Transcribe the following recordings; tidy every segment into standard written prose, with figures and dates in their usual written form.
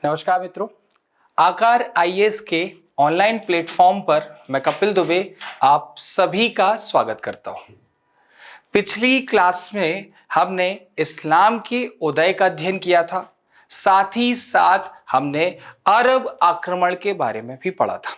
नमस्कार मित्रों, आकार आईएएस के ऑनलाइन प्लेटफॉर्म पर मैं कपिल दुबे आप सभी का स्वागत करता हूं। पिछली क्लास में हमने इस्लाम के उदय का अध्ययन किया था, साथ ही साथ हमने अरब आक्रमण के बारे में भी पढ़ा था।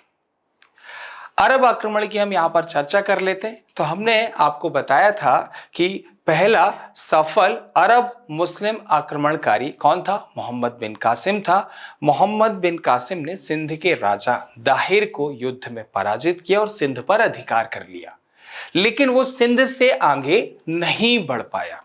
अरब आक्रमण की हम यहां पर चर्चा कर लेते हैं। तो हमने आपको बताया था कि पहला सफल अरब मुस्लिम आक्रमणकारी कौन था? मोहम्मद बिन कासिम था। मोहम्मद बिन कासिम ने सिंध के राजा दाहिर को युद्ध में पराजित किया और सिंध पर अधिकार कर लिया, लेकिन वो सिंध से आगे नहीं बढ़ पाया।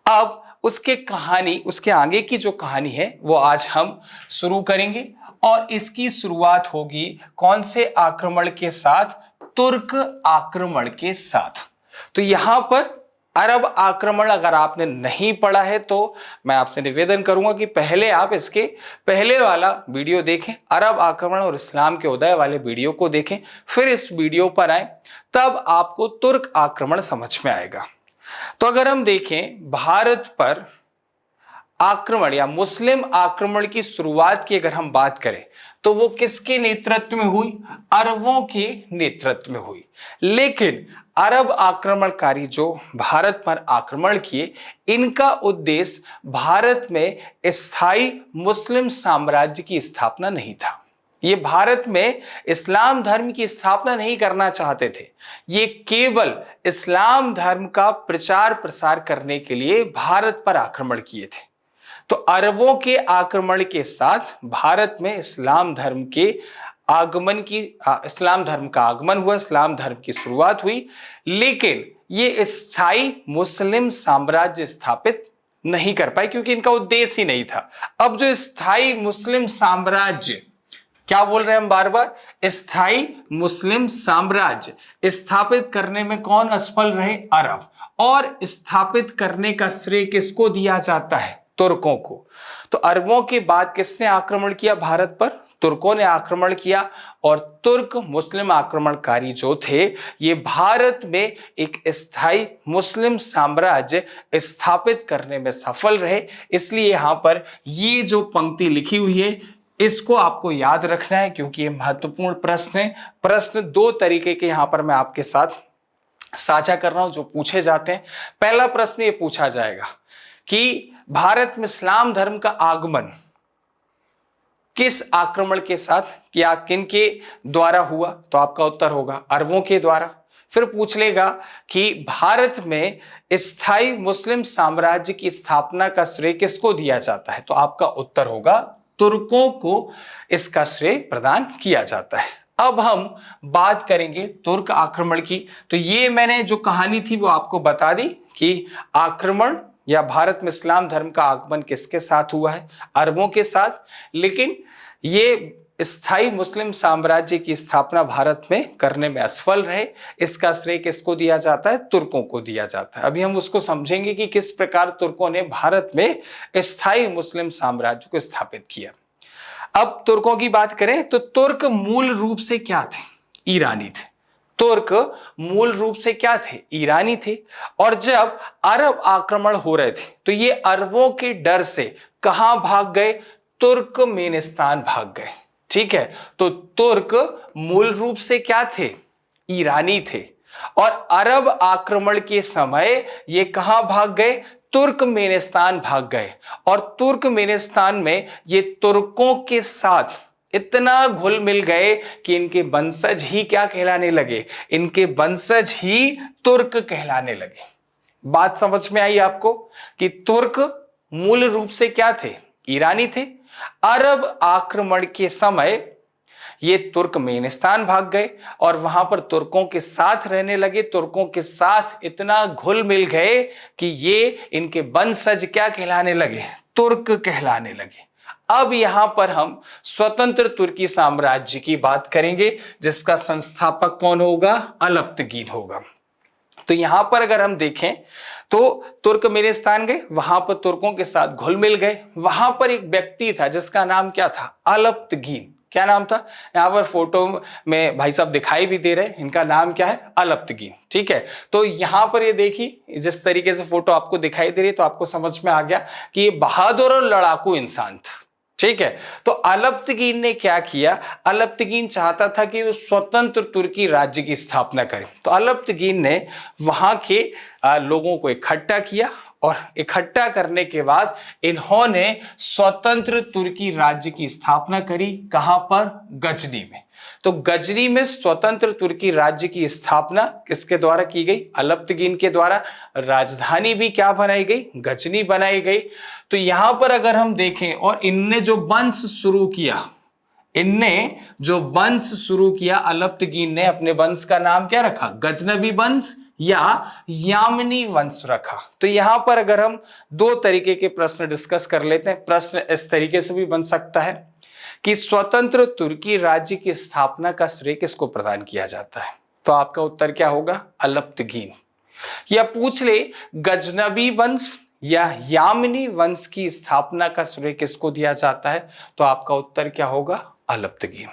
अब उसके आगे की जो कहानी है वो आज हम शुरू करेंगे और इसकी शुरुआत होगी कौन से आक्रमण के साथ? तुर्क आक्रमण के साथ। तो यहां पर अरब आक्रमण अगर आपने नहीं पढ़ा है तो मैं आपसे निवेदन करूंगा कि पहले आप इसके पहले वाला वीडियो देखें, अरब आक्रमण और इस्लाम के उदय वाले वीडियो को देखें, फिर इस वीडियो पर आए, तब आपको तुर्क आक्रमण समझ में आएगा। तो अगर हम देखें भारत पर आक्रमण या मुस्लिम आक्रमण की शुरुआत की अगर हम बात करें तो वो किसके नेतृत्व में हुई? अरबों के नेतृत्व में हुई। लेकिन अरब आक्रमणकारी जो भारत पर आक्रमण किए, इनका उद्देश्य भारत में स्थायी मुस्लिम साम्राज्य की स्थापना नहीं था। ये भारत में इस्लाम धर्म की स्थापना नहीं करना चाहते थे। ये केवल इस्लाम धर्म का प्रचार प्रसार करने के लिए भारत पर आक्रमण किए थे। तो अरबों के आक्रमण के साथ भारत में इस्लाम धर्म का आगमन हुआ, इस्लाम धर्म की शुरुआत हुई, लेकिन ये स्थायी मुस्लिम साम्राज्य स्थापित नहीं कर पाए क्योंकि इनका उद्देश्य ही नहीं था। अब जो स्थायी मुस्लिम साम्राज्य, क्या बोल रहे हैं हम बार बार? स्थायी मुस्लिम साम्राज्य स्थापित करने में कौन असफल रहे? अरब। और स्थापित करने का श्रेय किसको दिया जाता है? तुर्कों को। तो अरबों के बाद किसने आक्रमण किया भारत पर? तुर्कों ने आक्रमण किया। और तुर्क मुस्लिम आक्रमणकारी जो थे, ये भारत में एक स्थायी मुस्लिम साम्राज्य स्थापित करने में सफल रहे। इसलिए यहां पर ये जो पंक्ति लिखी हुई है, इसको आपको याद रखना है क्योंकि ये महत्वपूर्ण प्रश्न है। प्रश्न दो तरीके के यहां पर मैं आपके साथ साझा कर रहा हूं जो पूछे जाते हैं। पहला प्रश्न ये पूछा जाएगा कि भारत में इस्लाम धर्म का आगमन किस आक्रमण के साथ या किनके द्वारा हुआ? तो आपका उत्तर होगा अरबों के द्वारा। फिर पूछ लेगा कि भारत में स्थायी मुस्लिम साम्राज्य की स्थापना का श्रेय किसको दिया जाता है? तो आपका उत्तर होगा तुर्कों को इसका श्रेय प्रदान किया जाता है। अब हम बात करेंगे तुर्क आक्रमण की। तो ये मैंने जो कहानी थी वो आपको बता दी कि आक्रमण या भारत में इस्लाम धर्म का आगमन किसके साथ हुआ है? अरबों के साथ। लेकिन ये स्थायी मुस्लिम साम्राज्य की स्थापना भारत में करने में असफल रहे, इसका श्रेय किसको दिया जाता है? तुर्कों को दिया जाता है। अभी हम उसको समझेंगे कि किस प्रकार तुर्कों ने भारत में स्थायी मुस्लिम साम्राज्य को स्थापित किया। अब तुर्कों की बात करें तो तुर्क मूल रूप से क्या थे? ईरानी थे। तुर्क मूल रूप से क्या थे? ईरानी थे। और जब अरब आक्रमण हो रहे थे तो ये अरबों के डर से कहां भाग गए? तुर्कमेनिस्तान भाग गए। ठीक है, तो तुर्क मूल रूप से क्या थे? ईरानी थे। और अरब आक्रमण के समय ये कहां भाग गए? तुर्कमेनिस्तान भाग गए। और तुर्कमेनिस्तान में ये तुर्कों के साथ इतना घुल मिल गए कि इनके वंशज ही क्या कहलाने लगे? इनके वंशज ही तुर्क कहलाने लगे। बात समझ में आई आपको कि तुर्क मूल रूप से क्या थे? ईरानी थे। अरब आक्रमण के समय ये तुर्कमेनिस्तान भाग गए और वहां पर तुर्कों के साथ रहने लगे। तुर्कों के साथ इतना घुल मिल गए कि ये इनके वंशज क्या कहलाने लगे? तुर्क कहलाने लगे। अब यहां पर हम स्वतंत्र तुर्की साम्राज्य की बात करेंगे जिसका संस्थापक कौन होगा? अलप्तगीन होगा। तो यहां पर अगर हम देखें तो तुर्कमेनिस्तान गए, वहां पर तुर्कों के साथ घुल मिल गए। वहां पर एक व्यक्ति था जिसका नाम क्या था? अलप्तगीन। क्या नाम था? यहां पर फोटो में भाई साहब दिखाई भी दे रहे हैं, इनका नाम क्या है? अलप्तगीन। ठीक है, तो यहां पर ये देखिए जिस तरीके से फोटो आपको दिखाई दे रही है तो आपको समझ में आ गया कि ये बहादुर और लड़ाकू इंसान था। ठीक है। तो अलप्तगीन ने क्या किया, अलप्तगीन चाहता था कि वो स्वतंत्र तुर्की राज्य की स्थापना करे। तो अलप्तगीन ने वहां के लोगों को इकट्ठा किया और इकट्ठा करने के बाद इन्होंने स्वतंत्र तुर्की राज्य की स्थापना करी। कहां पर? गजनी में। तो गजनी में स्वतंत्र तुर्की राज्य की स्थापना किसके द्वारा की गई? अलप्तगीन के द्वारा। राजधानी भी क्या बनाई गई? गजनी बनाई गई। तो यहां पर अगर हम देखें, और इनने जो वंश शुरू किया, अलप्तगीन ने अपने वंश का नाम क्या रखा? गजनवी वंश या यामिनी वंश रखा। तो यहां पर अगर हम दो तरीके के प्रश्न डिस्कस कर लेते हैं। प्रश्न इस तरीके से भी बन सकता है कि स्वतंत्र तुर्की राज्य की स्थापना का श्रेय किसको प्रदान किया जाता है? तो आपका उत्तर क्या होगा? अलप्तगीन। या पूछ ले गजनवी वंश या यामिनी वंश की स्थापना का श्रेय किसको दिया जाता है? तो आपका उत्तर क्या होगा? अलप्तगीन।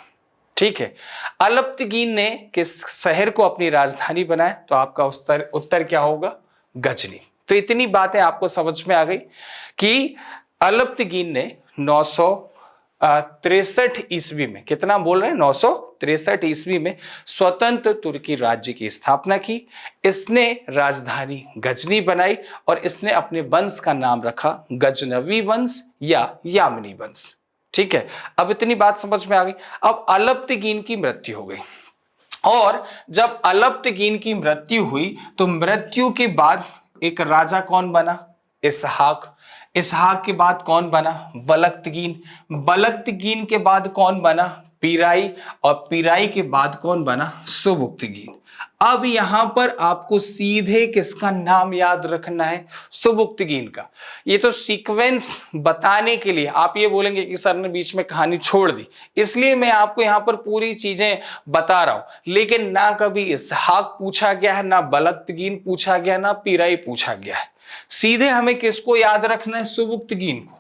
ठीक है। अलप्तगीन ने किस शहर को अपनी राजधानी बनाया? तो आपका उत्तर क्या होगा? गजनी। तो इतनी बातें आपको समझ में आ गई कि अलप्तगीन ने 963 ईस्वी में, कितना बोल रहे हैं? 963 ईस्वी में स्वतंत्र तुर्की राज्य की स्थापना की। इसने राजधानी गजनी बनाई और इसने अपने वंश का नाम रखा गजनवी वंश या यामिनी वंश। ठीक है। अब इतनी बात समझ में आ गई। अब अलप्तगीन की मृत्यु हो गई, और जब अलप्तगीन की मृत्यु हुई तो मृत्यु के बाद एक राजा कौन बना? इसहाक। इसहाक के बाद कौन बना? बलक्तगीन। बलक्तगीन के बाद कौन बना? पीराई। और पीराई के बाद कौन बना? सुबुक्तगीन। अब यहां पर आपको सीधे किसका नाम याद रखना है? सुबुक्तगीन का। ये तो सीक्वेंस बताने के लिए आप ये बोलेंगे कि सर ने बीच में कहानी छोड़ दी, इसलिए मैं आपको यहां पर पूरी चीजें बता रहा हूं। लेकिन ना कभी इसहाक पूछा गया है, ना बलक्तगीन पूछा गया, ना पीराई पूछा गया है। सीधे हमें किसको याद रखना है? सुबुक्तगीन को।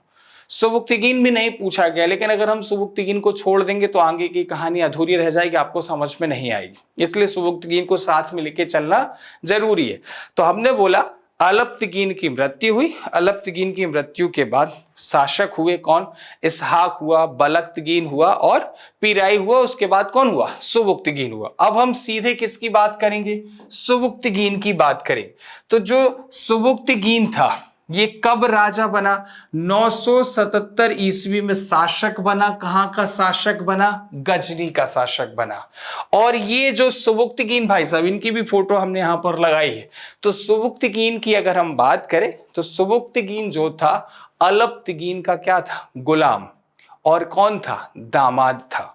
सुबुक्तगीन भी नहीं पूछा गया, लेकिन अगर हम सुबुक्तगीन को छोड़ देंगे तो आगे की कहानी अधूरी रह जाएगी, आपको समझ में नहीं आएगी। इसलिए सुबुक्तगीन को साथ में लेके चलना जरूरी है। तो हमने बोला अलप्तगीन की मृत्यु हुई। अलप्तगीन की मृत्यु के बाद शासक हुए कौन? इसहाक हुआ, बलक्तगीन हुआ और पीराई हुआ। उसके बाद कौन हुआ? सुबुक्तगीन हुआ। अब हम सीधे किसकी बात करेंगे? सुबुक्तगीन की बात करें। तो जो सुबुक्तगीन था ये कब राजा बना? 977 ईस्वी में शासक बना। कहां का शासक बना? गजनी का शासक बना। और ये जो सुबुक्तगीन भाई साहब, इनकी भी फोटो हमने यहां पर लगाई है। तो सुबुक्तगीन की अगर हम बात करें तो सुबुक्तगीन जो था अलप्तगीन का क्या था? गुलाम। और कौन था? दामाद था।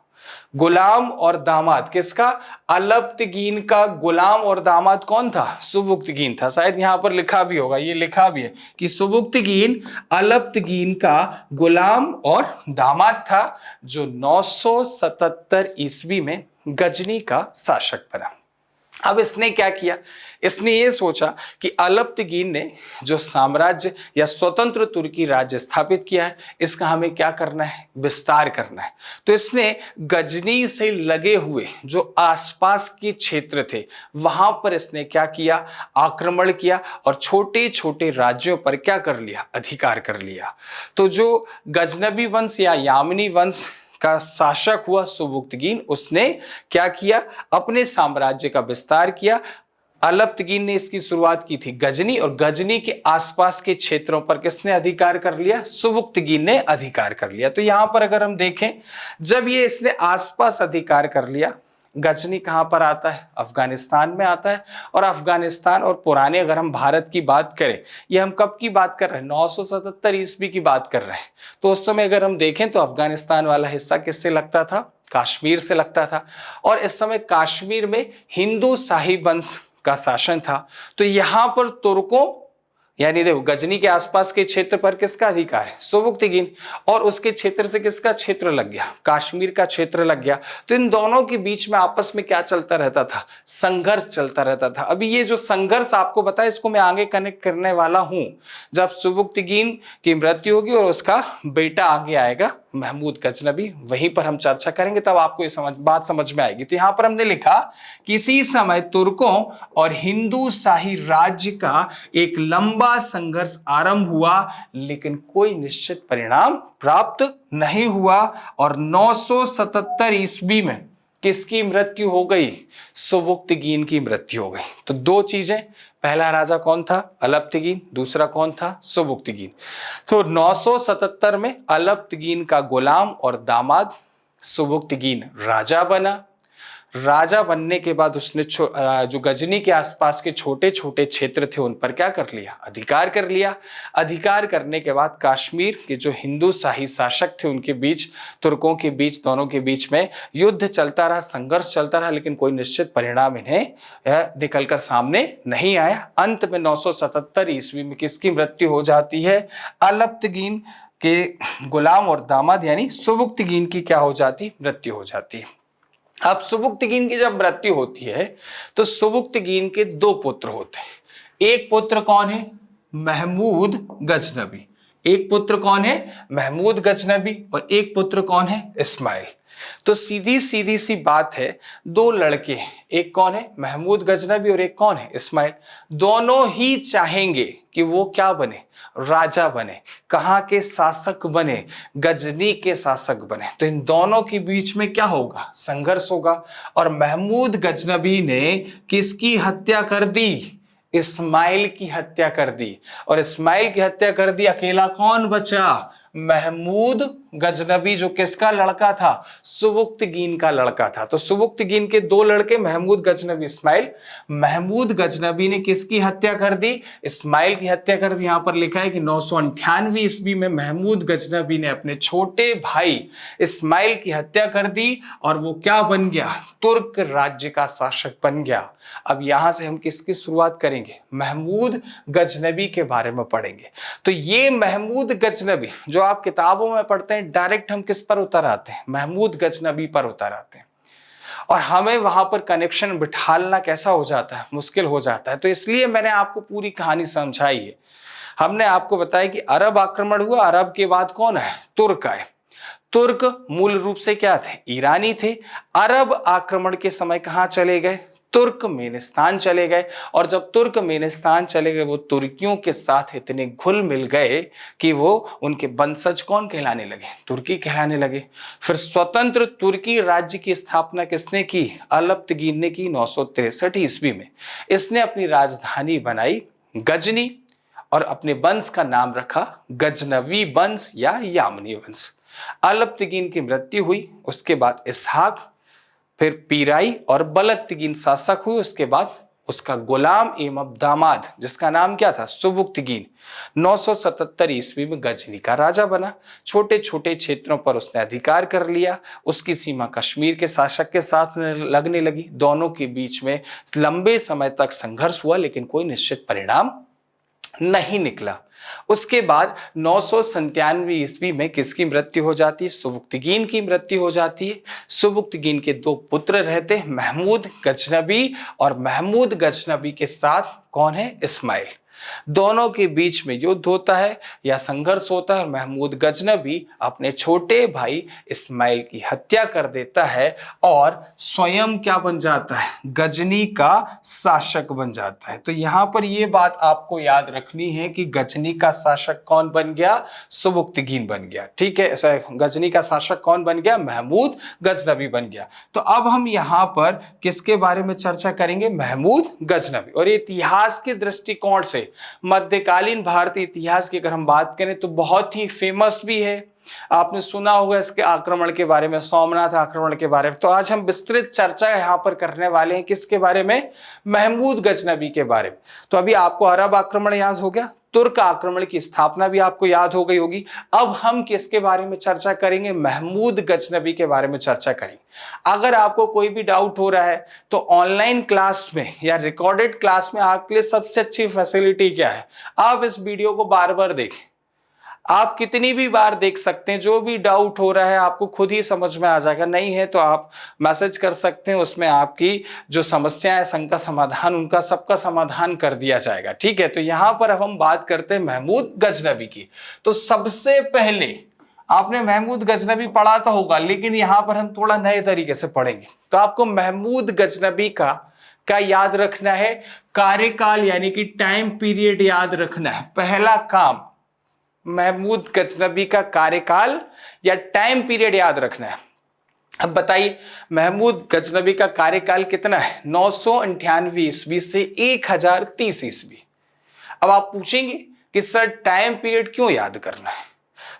गुलाम और दामाद किसका? अलप्तगीन का गुलाम और दामाद कौन था? सुबुक्तगीन था। शायद यहां पर लिखा भी होगा, ये लिखा भी है कि सुबुक्तगीन अलप्तगीन का गुलाम और दामाद था, जो 977 ईस्वी में गजनी का शासक बना। अब इसने क्या किया? इसने ये सोचा कि अलप्तगीन ने जो साम्राज्य या स्वतंत्र तुर्की राज्य स्थापित किया है, इसका हमें क्या करना है? विस्तार करना है। तो इसने गजनी से लगे हुए जो आसपास के क्षेत्र थे वहां पर इसने क्या किया? आक्रमण किया और छोटे छोटे राज्यों पर क्या कर लिया? अधिकार कर लिया। तो जो गजनवी वंश या यामिनी वंश का शासक हुआ सुबुक्तगीन, उसने क्या किया? अपने साम्राज्य का विस्तार किया। अलप्तगीन ने इसकी शुरुआत की थी गजनी, और गजनी के आसपास के क्षेत्रों पर किसने अधिकार कर लिया? सुबुक्तगीन ने अधिकार कर लिया। तो यहां पर अगर हम देखें, जब ये इसने आसपास अधिकार कर लिया, गजनी कहां पर आता है? अफगानिस्तान में आता है। और अफगानिस्तान और पुराने अगर हम भारत की बात करें, ये हम कब की बात कर रहे हैं? 977 ईस्वी की बात कर रहे हैं। तो उस समय अगर हम देखें तो अफगानिस्तान वाला हिस्सा किससे लगता था? कश्मीर से लगता था। और इस समय कश्मीर में हिंदू शाही वंश का शासन था। तो यहां पर तुर्कों, यानी देखो गजनी के आसपास के क्षेत्र पर किसका अधिकार है? सुबुक्तगीन। और उसके क्षेत्र से किसका क्षेत्र लग गया? कश्मीर का क्षेत्र लग गया। तो इन दोनों के बीच में आपस में क्या चलता रहता था? संघर्ष चलता रहता था। अभी ये जो संघर्ष आपको बताया, इसको मैं आगे कनेक्ट करने वाला हूं। जब सुबुक्तगीन की मृत्यु होगी और उसका बेटा आगे आएगा, महमूद गजनबी, वहीं पर हम चर्चा करेंगे, तब आपको ये बात समझ में आएगी। तो यहां पर हमने लिखा किसी समय तुर्कों और हिंदू शाही राज्य का एक लंबा संघर्ष आरंभ हुआ, लेकिन कोई निश्चित परिणाम प्राप्त नहीं हुआ और 977 ईस्वी में किसकी मृत्यु हो गई? सुबुक्तगीन की मृत्यु हो गई। तो दो चीजें, पहला राजा कौन था? अलप्तगीन, दूसरा कौन था? सुबुक्तगीन। तो 977 में अलप्तगीन का गुलाम और दामाद सुबुक्तगीन राजा बना। राजा बनने के बाद उसने जो गजनी के आसपास के छोटे छोटे क्षेत्र थे उन पर क्या कर लिया? अधिकार कर लिया। अधिकार करने के बाद कश्मीर के जो हिंदू शाही शासक थे उनके बीच, तुर्कों के बीच, दोनों के बीच में युद्ध चलता रहा, संघर्ष चलता रहा, लेकिन कोई निश्चित परिणाम इन्हें निकलकर सामने नहीं आया। अंत में 977 ईस्वी में किसकी मृत्यु हो जाती है? अलप्तगीन के गुलाम और दामाद यानी सुबुक्तगीन की क्या हो जाती? मृत्यु हो जाती है। अब सुबुक्तगीन की जब मृत्यु होती है तो सुबुक्तगीन के दो पुत्र होते हैं। एक पुत्र कौन है? महमूद गजनबी। एक पुत्र कौन है? महमूद गजनबी। और एक पुत्र कौन है? इस्माइल। तो सीधी सीधी सी बात है, दो लड़के हैं, एक कौन है? महमूद गजनबी और एक कौन है? इस्माइल। दोनों ही चाहेंगे कि वो क्या बने? राजा बने। कहां के शासक बने? गजनी के शासक बने। तो इन दोनों के बीच में क्या होगा? संघर्ष होगा। और महमूद गजनबी ने किसकी हत्या कर दी? इस्माइल की हत्या कर दी। और इस्माइल की हत्या कर दी, अकेला कौन बचा? महमूद गजनबी, जो किसका लड़का था? सुबुक्तगीन का लड़का था। तो सुबुक्तगीन के दो लड़के, महमूद गजनबी, इस्माइल। महमूद गजनबी ने किसकी हत्या कर दी? इस्माइल की हत्या कर दी। यहां पर लिखा है कि 998 ईस्वी में महमूद गजनबी ने अपने छोटे भाई इस्माइल की हत्या कर दी और वो क्या बन गया? तुर्क राज्य का शासक बन गया। अब यहां से हम किसकी शुरुआत करेंगे? महमूद गजनबी के बारे में पढ़ेंगे। तो ये महमूद गजनबी जो आप किताबों में पढ़ते हैं, डायरेक्ट हम किस पर उतर आते हैं? महमूद गजनबी पर उतर आते हैं। और हमें वहां पर कनेक्शन बिठालना कैसा हो जाता है? मुश्किल हो जाता है। तो इसलिए मैंने आपको पूरी कहानी समझाई है। हमने आपको बताया कि अरब आक्रमण हुआ, अरब के बाद कौन है? तुर्क आए। तुर्क मूल रूप से क्या थे? ईरानी थे। अरब आक्रमण के समय कहां चले गए? तुर्कमेनिस्तान चले गए। और जब तुर्कमेनिस्तान चले गए, वो तुर्कियों के साथ इतने घुल मिल गए कि वो उनके वंशज कौन कहलाने लगे? तुर्की कहलाने लगे। फिर स्वतंत्र तुर्की राज्य की स्थापना किसने की? अलप्तगीन ने की 963 ईस्वी में। इसने अपनी राजधानी बनाई गजनी और अपने वंश का नाम रखा गजनवी वंश या यामनी वंश। अलप्तगीन की मृत्यु हुई, उसके बाद इसहाक, फिर पीराई और बलक्तगीन शासक हुए। उसके बाद उसका गुलाम एवं दामाद, जिसका नाम क्या था? सुबुक्तगीन, 977 ईस्वी में गजनी का राजा बना। छोटे छोटे क्षेत्रों पर उसने अधिकार कर लिया। उसकी सीमा कश्मीर के शासक के साथ लगने लगी। दोनों के बीच में लंबे समय तक संघर्ष हुआ, लेकिन कोई निश्चित परिणाम नहीं निकला। उसके बाद 997 ईस्वी में किसकी मृत्यु हो जाती है? सुबुक्तगीन की मृत्यु हो जाती है। सुबुक्तगीन के दो पुत्र रहते, महमूद गजनबी, और महमूद गजनबी के साथ कौन है? इस्माइल। दोनों के बीच में युद्ध होता है या संघर्ष होता है और महमूद गजनबी अपने छोटे भाई इस्माइल की हत्या कर देता है और स्वयं क्या बन जाता है? गजनी का शासक बन जाता है। तो यहां पर यह बात आपको याद रखनी है कि गजनी का शासक कौन बन गया? सुबुक्तगीन बन गया। ठीक है, गजनी का शासक कौन बन गया? महमूद गजनबी बन गया। तो अब हम यहां पर किसके बारे में चर्चा करेंगे? महमूद गजनबी। और इतिहास के दृष्टिकोण से मध्यकालीन भारतीय इतिहास की अगर हम बात करें तो बहुत ही फेमस भी है। आपने सुना होगा इसके आक्रमण के बारे में, सोमनाथ आक्रमण के बारे में। तो आज हम विस्तृत चर्चा यहां पर करने वाले हैं किसके बारे में? महमूद गजनबी के बारे में। तो अभी आपको अरब आक्रमण याद हो गया, तुर्क आक्रमण की स्थापना भी आपको याद हो गई होगी। अब हम किसके बारे में चर्चा करेंगे? महमूद गजनबी के बारे में चर्चा करेंगे। अगर आपको कोई भी डाउट हो रहा है तो ऑनलाइन क्लास में या रिकॉर्डेड क्लास में आपके लिए सबसे अच्छी फैसिलिटी क्या है? आप इस वीडियो को बार बार देखें। आप कितनी भी बार देख सकते हैं। जो भी डाउट हो रहा है आपको खुद ही समझ में आ जाएगा। नहीं है तो आप मैसेज कर सकते हैं, उसमें आपकी जो समस्या है, शंका समाधान, उनका सबका समाधान कर दिया जाएगा। ठीक है, तो यहां पर अब हम बात करते हैं महमूद गजनबी की। तो सबसे पहले आपने महमूद गजनबी पढ़ा तो होगा, लेकिन यहां पर हम थोड़ा नए तरीके से पढ़ेंगे। तो आपको महमूद गजनबी का क्या याद रखना है? कार्यकाल यानी कि टाइम पीरियड याद रखना है। पहला काम महमूद गजनबी का कार्यकाल या टाइम पीरियड याद रखना है। अब बताइए महमूद गजनबी का कार्यकाल कितना है? 998 ईस्वी से 1030 ईस्वी। अब आप पूछेंगे कि सर टाइम पीरियड क्यों याद करना है?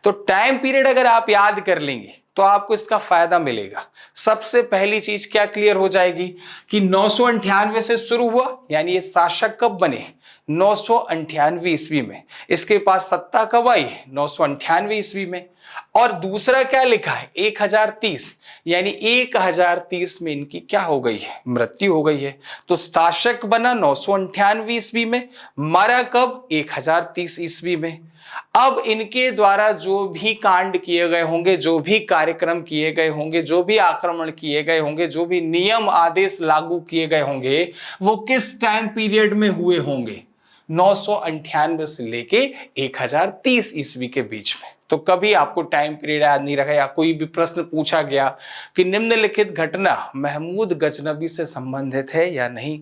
तो टाइम पीरियड अगर आप याद कर लेंगे तो आपको इसका फायदा मिलेगा। सबसे पहली चीज क्या क्लियर हो जाएगी कि 998 से शुरू हुआ, यानी ये शासक कब बने? 998 ईस्वी में। इसके पास सत्ता कब आई? 998 ईस्वी में। और दूसरा क्या लिखा है? 1030, यानी 1030 में इनकी क्या हो गई है? मृत्यु हो गई है। तो शासक बना 998 ईस्वी में, मरा कब? 1030 ईस्वी में। अब इनके द्वारा जो भी कांड किए गए होंगे, जो भी कार्यक्रम किए गए होंगे, जो भी आक्रमण किए गए होंगे, जो भी नियम आदेश लागू किए गए होंगे, वो किस टाइम पीरियड में हुए होंगे? 998 से लेके 1030 ईस्वी के बीच में। तो कभी आपको टाइम पीरियड याद नहीं रखा या कोई भी प्रश्न पूछा गया कि निम्नलिखित घटना महमूद गजनबी से संबंधित है या नहीं,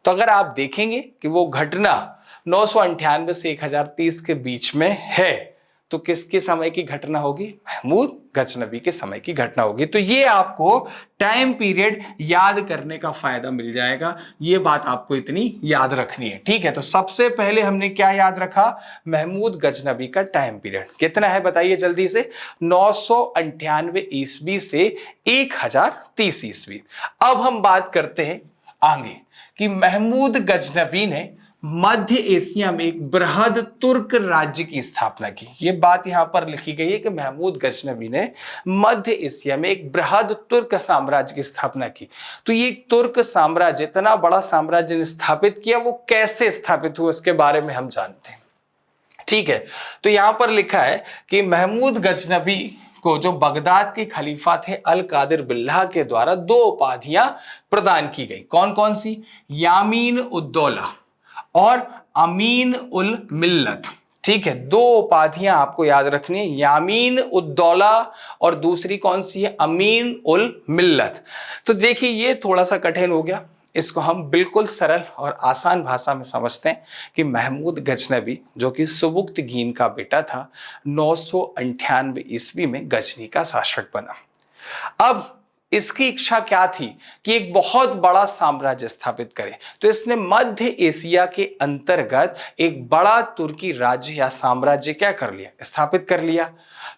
तो अगर आप देखेंगे कि वो घटना 998 से 1030 के बीच में है, तो किसके समय की घटना होगी? महमूद गजनबी के समय की घटना होगी। तो ये आपको टाइम पीरियड याद करने का फायदा मिल जाएगा। ये बात आपको इतनी याद रखनी है, ठीक है। तो सबसे पहले हमने क्या याद रखा? महमूद गजनबी का टाइम पीरियड कितना है बताइए जल्दी से? 998 ईस्वी से 1030 ईस्वी। अब हम बात करते हैं आगे कि महमूद गजनबी ने मध्य एशिया में एक बृहद तुर्क राज्य की स्थापना की। ये बात यहां पर लिखी गई है कि महमूद गजनबी ने मध्य एशिया में एक बृहद तुर्क साम्राज्य की स्थापना की। तो ये तुर्क साम्राज्य, इतना बड़ा साम्राज्य ने स्थापित किया, वो कैसे स्थापित हुआ इसके बारे में हम जानते हैं, ठीक है। तो यहां पर लिखा है कि महमूद गजनबी को जो बगदाद के खलीफा थे अल कादिर बिल्लाह के द्वारा 2 उपाधियां प्रदान की गई। कौन कौन सी? यामीन उद्दौला और अमीन उल मिल्लत, ठीक है। 2 उपाधियां आपको याद रखनी है, यामीन उद्दौला और दूसरी कौन सी है? अमीन उल मिल्लत। तो देखिए ये थोड़ा सा कठिन हो गया, इसको हम बिल्कुल सरल और आसान भाषा में समझते हैं कि महमूद गजनबी जो कि सुबुक्तगीन का बेटा था, 998 ईस्वी में गजनी का शासक बना। अब इसकी इच्छा क्या थी कि एक बहुत बड़ा साम्राज्य स्थापित करे। तो इसने मध्य एशिया के अंतर्गत एक बड़ा तुर्की राज्य या साम्राज्य क्या कर लिया? स्थापित कर लिया।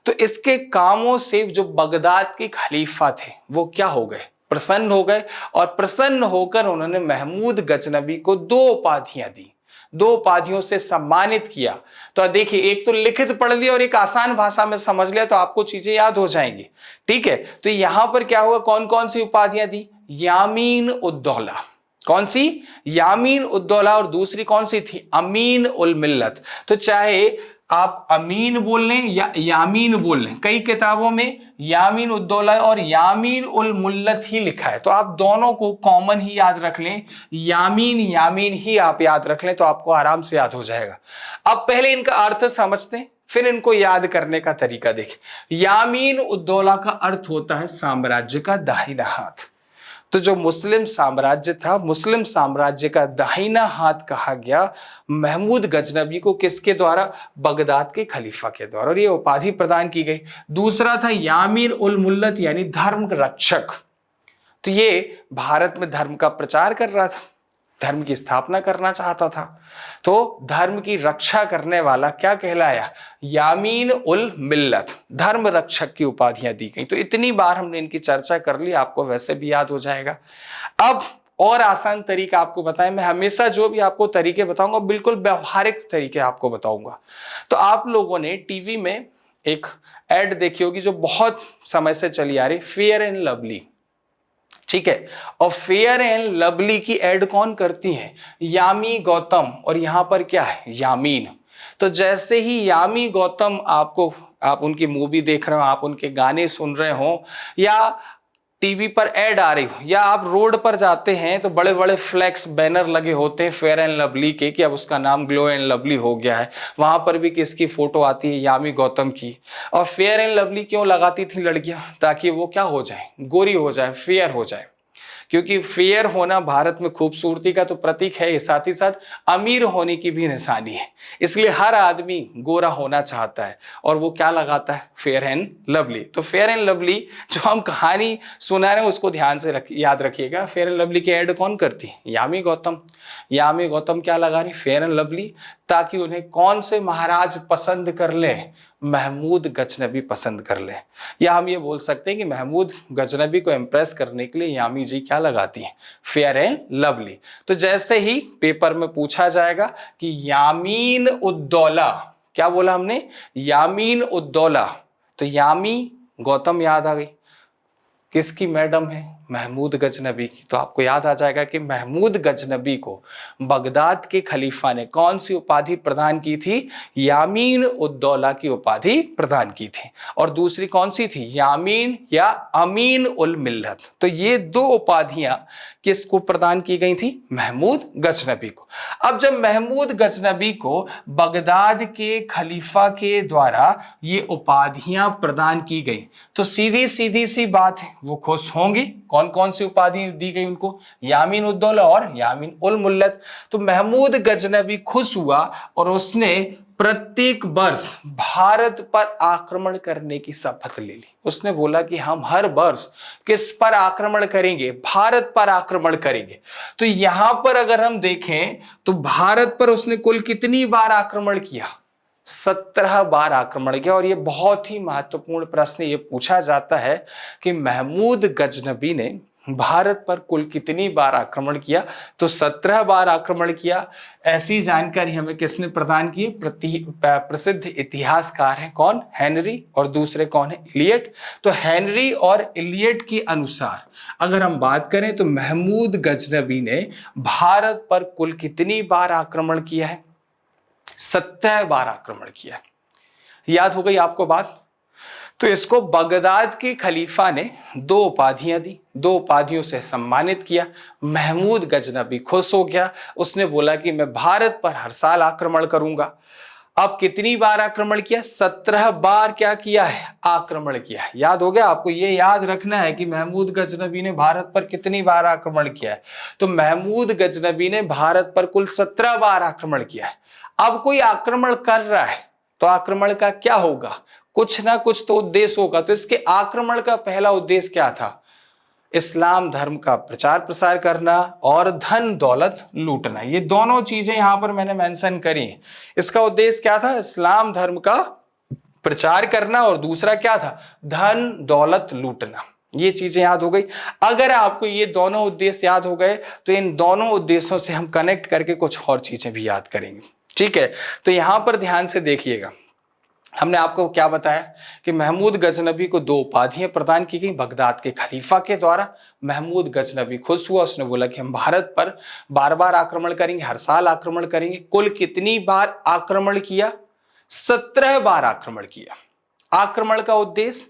तो इसके कामों से जो बगदाद के खलीफा थे वो क्या हो गए? प्रसन्न हो गए, और प्रसन्न होकर उन्होंने महमूद गजनबी को 2 उपाधियां दी, 2 उपाधियों से सम्मानित किया। तो देखिए एक तो लिखित पढ़ लिया और एक आसान भाषा में समझ लिया, तो आपको चीजें याद हो जाएंगी, ठीक है। तो यहां पर क्या हुआ? कौन कौन सी उपाधियां दी? यामीन उद्दौला। कौन सी? यामीन उद्दौला। और दूसरी कौन सी थी? अमीन उल मिल्लत। तो चाहे आप अमीन बोल लें या यामीन बोल लें, कई किताबों में यामीन उद्दौला और यामीन उल मुल्लत ही लिखा है, तो आप दोनों को कॉमन ही याद रख लें, यामीन यामीन ही आप याद रख लें, तो आपको आराम से याद हो जाएगा। अब पहले इनका अर्थ समझते हैं, फिर इनको याद करने का तरीका देखें। यामीन उद्दौला का अर्थ होता है साम्राज्य का दाहिना हाथ। तो जो मुस्लिम साम्राज्य था, मुस्लिम साम्राज्य का दाहिना हाथ कहा गया महमूद गजनबी को, किसके द्वारा? बगदाद के खलीफा के द्वारा, और ये उपाधि प्रदान की गई। दूसरा था यामीन उल मुल्लत, यानी धर्म रक्षक। तो ये भारत में धर्म का प्रचार कर रहा था, धर्म की स्थापना करना चाहता था, तो धर्म की रक्षा करने वाला क्या कहलाया? यामीन उल मिल्लत, धर्म रक्षक की उपाधियां दी गई। तो इतनी बार हमने इनकी चर्चा कर ली, आपको वैसे भी याद हो जाएगा। अब और आसान तरीका आपको बताएं, मैं हमेशा जो भी आपको तरीके बताऊंगा बिल्कुल व्यवहारिक तरीके आपको बताऊंगा। तो आप लोगों ने टीवी में एक एड देखी होगी जो बहुत समय से चली आ रही, फेयर एंड लवली, ठीक है। और फेयर एंड लवली की एड कौन करती है? यामी गौतम। और यहां पर क्या है? यामीन। तो जैसे ही यामी गौतम आप उनकी मूवी देख रहे हो, आप उनके गाने सुन रहे हो, या टीवी पर ऐड आ रही हो या आप रोड पर जाते हैं तो बड़े बड़े फ्लैक्स बैनर लगे होते हैं फेयर एंड लवली के कि अब उसका नाम ग्लो एंड लवली हो गया है। वहां पर भी किसकी फोटो आती है? यामी गौतम की। और फेयर एंड लवली क्यों लगाती थी लड़कियां? ताकि वो क्या हो जाए? गोरी हो जाए, फेयर हो जाए। क्योंकि फेयर होना भारत में खूबसूरती का तो प्रतीक है, साथ ही साथ अमीर होने की भी निशानी है। इसलिए हर आदमी गोरा होना चाहता है और वो क्या लगाता है? Fair and lovely. तो फेयर एंड लवली जो हम कहानी सुना रहे हैं उसको ध्यान से याद रखिएगा। फेयर एंड लवली की ऐड कौन करती है? यामी गौतम। यामी गौतम क्या लगा रही? फेयर एंड लवली, ताकि उन्हें कौन से महाराज पसंद कर ले? महमूद गजनबी पसंद कर ले। या हम ये बोल सकते हैं कि महमूद गजनबी को इम्प्रेस करने के लिए यामी जी क्या लगाती है? Fair and lovely. तो जैसे ही पेपर में पूछा जाएगा कि यामीन उद्दौला, क्या बोला हमने? यामीन उद्दौला, तो यामी गौतम याद आ गई। किसकी मैडम है? महमूद गजनबी की। तो आपको याद आ जाएगा कि महमूद गजनबी को बगदाद के खलीफा ने कौन सी उपाधि प्रदान की थी? यामीन उद्दौला की उपाधि प्रदान की थी। और दूसरी कौन सी थी? यामीन या अमीन उल मिल्लत। तो ये दो उपाधियां किसको प्रदान की गई थी? महमूद गजनबी को। अब जब महमूद गजनबी को बगदाद के खलीफा के द्वारा ये उपाधियां प्रदान की गई तो सीधी सीधी सी बात है, वो खुश होंगे। कौन कौन सी उपाधि दी गई उनको? यामीन उद्दौला और यामीन उल मुल्लत। तो महमूद गजनबी खुश हुआ और उसने प्रत्येक वर्ष भारत पर आक्रमण करने की शपथ ले ली। उसने बोला कि हम हर वर्ष किस पर आक्रमण करेंगे? भारत पर आक्रमण करेंगे। तो यहां पर अगर हम देखें तो भारत पर उसने कुल कितनी बार आक्रमण किया? 17 बार आक्रमण किया। और यह बहुत ही महत्वपूर्ण प्रश्न ये पूछा जाता है कि महमूद गजनबी ने भारत पर कुल कितनी बार आक्रमण किया? तो 17 बार आक्रमण किया। ऐसी जानकारी हमें किसने प्रदान की? प्रसिद्ध इतिहासकार हैं कौन? हेनरी। और दूसरे कौन है? इलियट। तो हेनरी और इलियट के अनुसार अगर हम बात करें तो महमूद गजनबी ने भारत पर कुल कितनी बार आक्रमण किया है? 17 बार आक्रमण किया। याद हो गई आपको बात? तो इसको बगदाद के खलीफा ने दो उपाधियां दी, दो उपाधियों से सम्मानित किया। महमूद गजनबी खुश हो गया। उसने बोला कि मैं भारत पर हर साल आक्रमण करूंगा। अब कितनी बार आक्रमण किया? 17 बार क्या किया है? आक्रमण किया है। याद हो गया आपको? ये याद रखना है कि महमूद गजनबी ने भारत पर कितनी बार आक्रमण किया है। तो महमूद गजनबी ने भारत पर कुल 17 बार आक्रमण किया है। अब कोई आक्रमण कर रहा है तो आक्रमण का क्या होगा? कुछ ना कुछ तो उद्देश्य होगा। तो इसके आक्रमण का पहला उद्देश्य क्या था? इस्लाम धर्म का प्रचार प्रसार करना और धन दौलत लूटना। ये दोनों चीजें यहां पर मैंने मेंशन करी। इसका उद्देश्य क्या था? इस्लाम धर्म का प्रचार करना और दूसरा क्या था? धन दौलत लूटना। ये चीजें याद हो गई। अगर आपको ये दोनों उद्देश्य याद हो गए तो इन दोनों उद्देश्यों से हम कनेक्ट करके कुछ और चीजें भी याद करेंगे। ठीक है, तो यहां पर ध्यान से देखिएगा। हमने आपको क्या बताया कि महमूद गजनबी को दो उपाधियां प्रदान की गई बगदाद के खलीफा के द्वारा। महमूद गजनबी खुश हुआ। उसने बोला कि हम भारत पर बार बार आक्रमण करेंगे, हर साल आक्रमण करेंगे। कुल कितनी बार आक्रमण किया? 17 बार आक्रमण किया। आक्रमण का उद्देश्य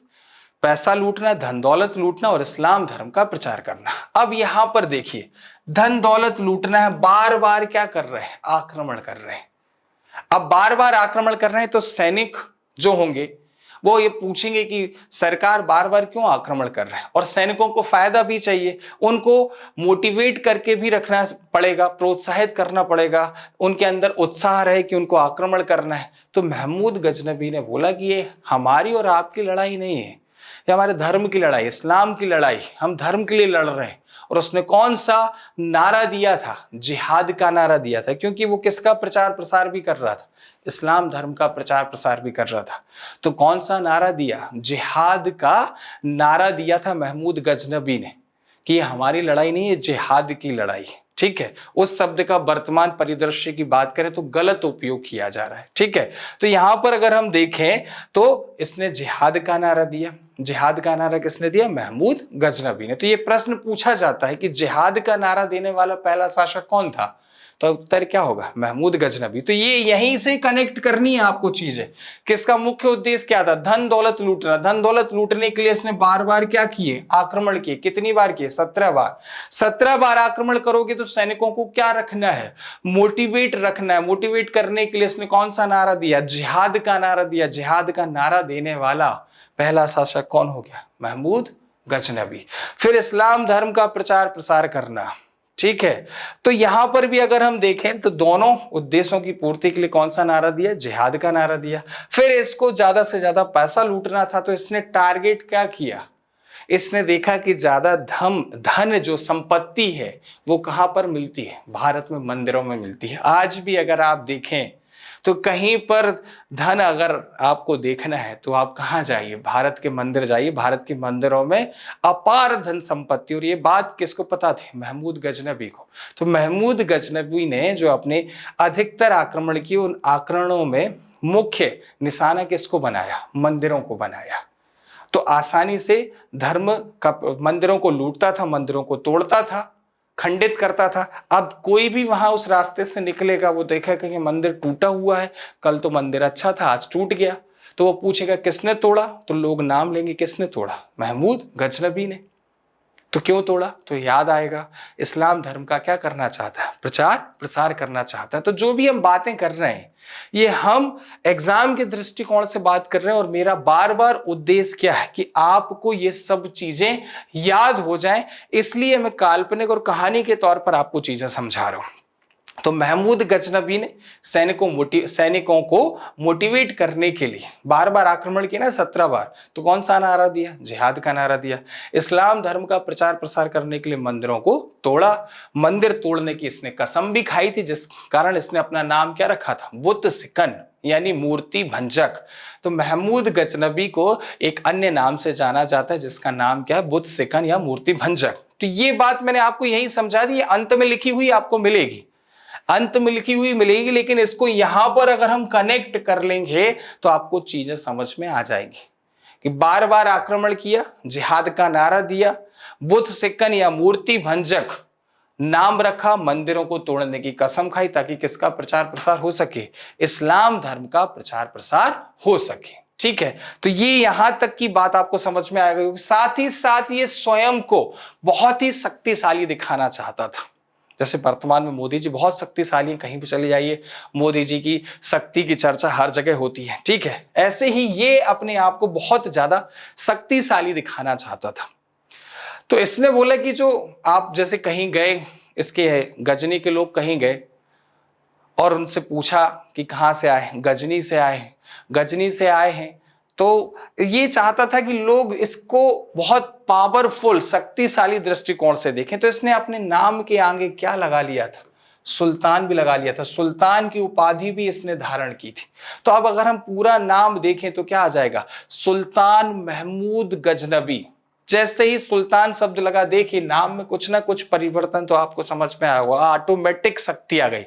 पैसा लूटना, धन दौलत लूटना और इस्लाम धर्म का प्रचार करना। अब यहां पर देखिए, धन दौलत लूटना है, बार बार क्या कर रहे हैं? आक्रमण कर रहे हैं। अब बार बार आक्रमण कर रहे हैं तो सैनिक जो होंगे वो ये पूछेंगे कि सरकार बार बार क्यों आक्रमण कर रहे हैं। और सैनिकों को फायदा भी चाहिए, उनको मोटिवेट करके भी रखना पड़ेगा, प्रोत्साहित करना पड़ेगा, उनके अंदर उत्साह रहे कि उनको आक्रमण करना है। तो महमूद गजनबी ने बोला कि ये हमारी और आपकी लड़ाई नहीं है, ये हमारे धर्म की लड़ाई, इस्लाम की लड़ाई, हम धर्म के लिए लड़ रहे हैं। और उसने कौन सा नारा दिया था? जिहाद का नारा दिया था, क्योंकि वो किसका प्रचार प्रसार भी कर रहा था? इस्लाम धर्म का प्रचार प्रसार भी कर रहा था। तो कौन सा नारा दिया? जिहाद का नारा दिया था महमूद गजनबी ने कि ये हमारी लड़ाई नहीं है, जिहाद की लड़ाई है। ठीक है, उस शब्द का वर्तमान परिदृश्य की बात करें तो गलत उपयोग किया जा रहा है। ठीक है, तो यहां पर अगर हम देखें तो इसने जिहाद का नारा दिया। जिहाद का नारा किसने दिया? महमूद गजनबी ने। तो ये प्रश्न पूछा जाता है कि जिहाद का नारा देने वाला पहला शासक कौन था? तो उत्तर क्या होगा? महमूद गजनबी। तो ये यहीं से कनेक्ट करनी है आपको चीजें। किसका मुख्य उद्देश्य क्या था? धन दौलत लूटना। धन दौलत लूटने के लिए इसने बार बार क्या किए? आक्रमण किए। कितनी बार किए? 17 बार। 17 बार आक्रमण करोगे तो सैनिकों को क्या रखना है? मोटिवेट रखना है। मोटिवेट करने के लिए इसने कौन सा नारा दिया? जिहाद का नारा दिया। जिहाद का नारा देने वाला पहला शासक कौन हो गया? महमूद गजनबी। फिर इस्लाम धर्म का प्रचार प्रसार करना, ठीक है। तो यहां पर भी अगर हम देखें तो दोनों उद्देश्यों की पूर्ति के लिए कौन सा नारा दिया? जिहाद का नारा दिया। फिर इसको ज्यादा से ज्यादा पैसा लूटना था तो इसने टारगेट क्या किया? इसने देखा कि ज्यादा धन जो संपत्ति है वो कहां पर मिलती है? भारत में मंदिरों में मिलती है। आज भी अगर आप देखें तो कहीं पर धन अगर आपको देखना है तो आप कहां जाइए? भारत के मंदिर जाइए। भारत के मंदिरों में अपार धन संपत्ति। और ये बात किसको पता थी? महमूद गजनबी को। तो महमूद गजनबी ने जो अपने अधिकतर आक्रमण किए, उन आक्रमणों में मुख्य निशाना किसको बनाया? मंदिरों को बनाया। तो आसानी से धर्म का मंदिरों को लूटता था, मंदिरों को तोड़ता था, खंडित करता था। अब कोई भी वहां उस रास्ते से निकलेगा, वो देखेगा कि मंदिर टूटा हुआ है, कल तो मंदिर अच्छा था, आज टूट गया, तो वो पूछेगा किसने तोड़ा? तो लोग नाम लेंगे, किसने तोड़ा? महमूद गजनबी ने। तो क्यों तोड़ा? तो याद आएगा इस्लाम धर्म का क्या करना चाहता है? प्रचार प्रसार करना चाहता है। तो जो भी हम बातें कर रहे हैं ये हम एग्जाम के दृष्टिकोण से बात कर रहे हैं, और मेरा बार बार उद्देश्य क्या है कि आपको ये सब चीजें याद हो जाएं, इसलिए मैं काल्पनिक और कहानी के तौर पर आपको चीजें समझा रहा हूं। तो महमूद गजनबी ने सैनिकों को मोटिवेट करने के लिए बार बार आक्रमण किया ना, 17 बार। तो कौन सा नारा दिया? जिहाद का नारा दिया। इस्लाम धर्म का प्रचार प्रसार करने के लिए मंदिरों को तोड़ा। मंदिर तोड़ने की इसने कसम भी खाई थी, जिस कारण इसने अपना नाम क्या रखा था? बुत सिकन, यानी मूर्ति भंजक। तो महमूद गजनबी को एक अन्य नाम से जाना जाता है जिसका नाम क्या है? बुत सिकन या मूर्ति भंजक। तो ये बात मैंने आपको यही समझा दी, अंत में लिखी हुई आपको मिलेगी, अंत में लिखी हुई मिलेगी, लेकिन इसको यहां पर अगर हम कनेक्ट कर लेंगे तो आपको चीजें समझ में आ जाएंगी कि बार बार आक्रमण किया, जिहाद का नारा दिया, बुत सिकन या मूर्ति भंजक नाम रखा, मंदिरों को तोड़ने की कसम खाई, ताकि किसका प्रचार प्रसार हो सके? इस्लाम धर्म का प्रचार प्रसार हो सके। ठीक है, तो ये यहां तक की बात आपको समझ में आएगा। साथ ही साथ ये स्वयं को बहुत ही शक्तिशाली दिखाना चाहता था। जैसे वर्तमान में मोदी जी बहुत शक्तिशाली हैं, कहीं भी चले जाइए मोदी जी की शक्ति की चर्चा हर जगह होती है। ठीक है, ऐसे ही ये अपने आप को बहुत ज्यादा शक्तिशाली दिखाना चाहता था। तो इसने बोला कि जो आप जैसे कहीं गए, इसके गजनी के लोग कहीं गए और उनसे पूछा कि कहां से आए? गजनी से आए हैं। गजनी से आए हैं तो ये चाहता था कि लोग इसको बहुत पावरफुल, शक्तिशाली दृष्टिकोण से देखें। तो इसने अपने नाम के आगे क्या लगा लिया था? सुल्तान भी लगा लिया था। सुल्तान की उपाधि भी इसने धारण की थी। तो अब अगर हम पूरा नाम देखें तो क्या आ जाएगा? सुल्तान महमूद गजनबी। जैसे ही सुल्तान शब्द लगा, देखिए नाम में कुछ ना कुछ परिवर्तन तो आपको समझ में आया होगा, ऑटोमेटिक शक्ति आ गई।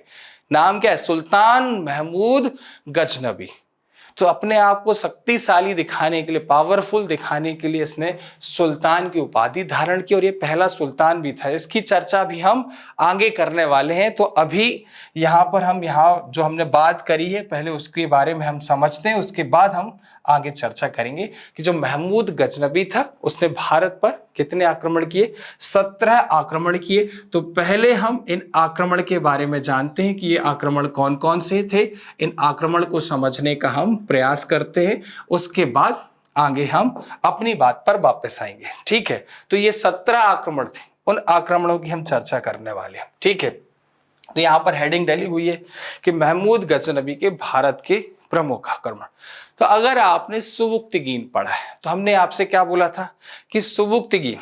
नाम क्या है? सुल्तान महमूद गजनबी। तो अपने आप को शक्तिशाली दिखाने के लिए, पावरफुल दिखाने के लिए इसने सुल्तान की उपाधि धारण की, और ये पहला सुल्तान भी था। इसकी चर्चा भी हम आगे करने वाले हैं। तो अभी यहाँ पर हम जो हमने बात करी है पहले उसके बारे में हम समझते हैं, उसके बाद हम आगे चर्चा करेंगे कि जो महमूद गजनबी था उसने भारत पर कितने आक्रमण किए? 17 आक्रमण किए। तो पहले हम इन आक्रमण के बारे में जानते हैं कि ये आक्रमण कौन कौन से थे। इन आक्रमण को समझने का हम प्रयास करते हैं, उसके बाद आगे हम अपनी बात पर वापस आएंगे। ठीक है, तो ये 17 आक्रमण थे, उन आक्रमणों की हम चर्चा करने वाले हैं। ठीक है, तो यहां पर हेडिंग डाली हुई है कि महमूद गजनबी के भारत के प्रमुख आक्रमण। तो अगर आपने सुबुक्तगीन पढ़ा है तो हमने आपसे क्या बोला था कि सुबुक्तगीन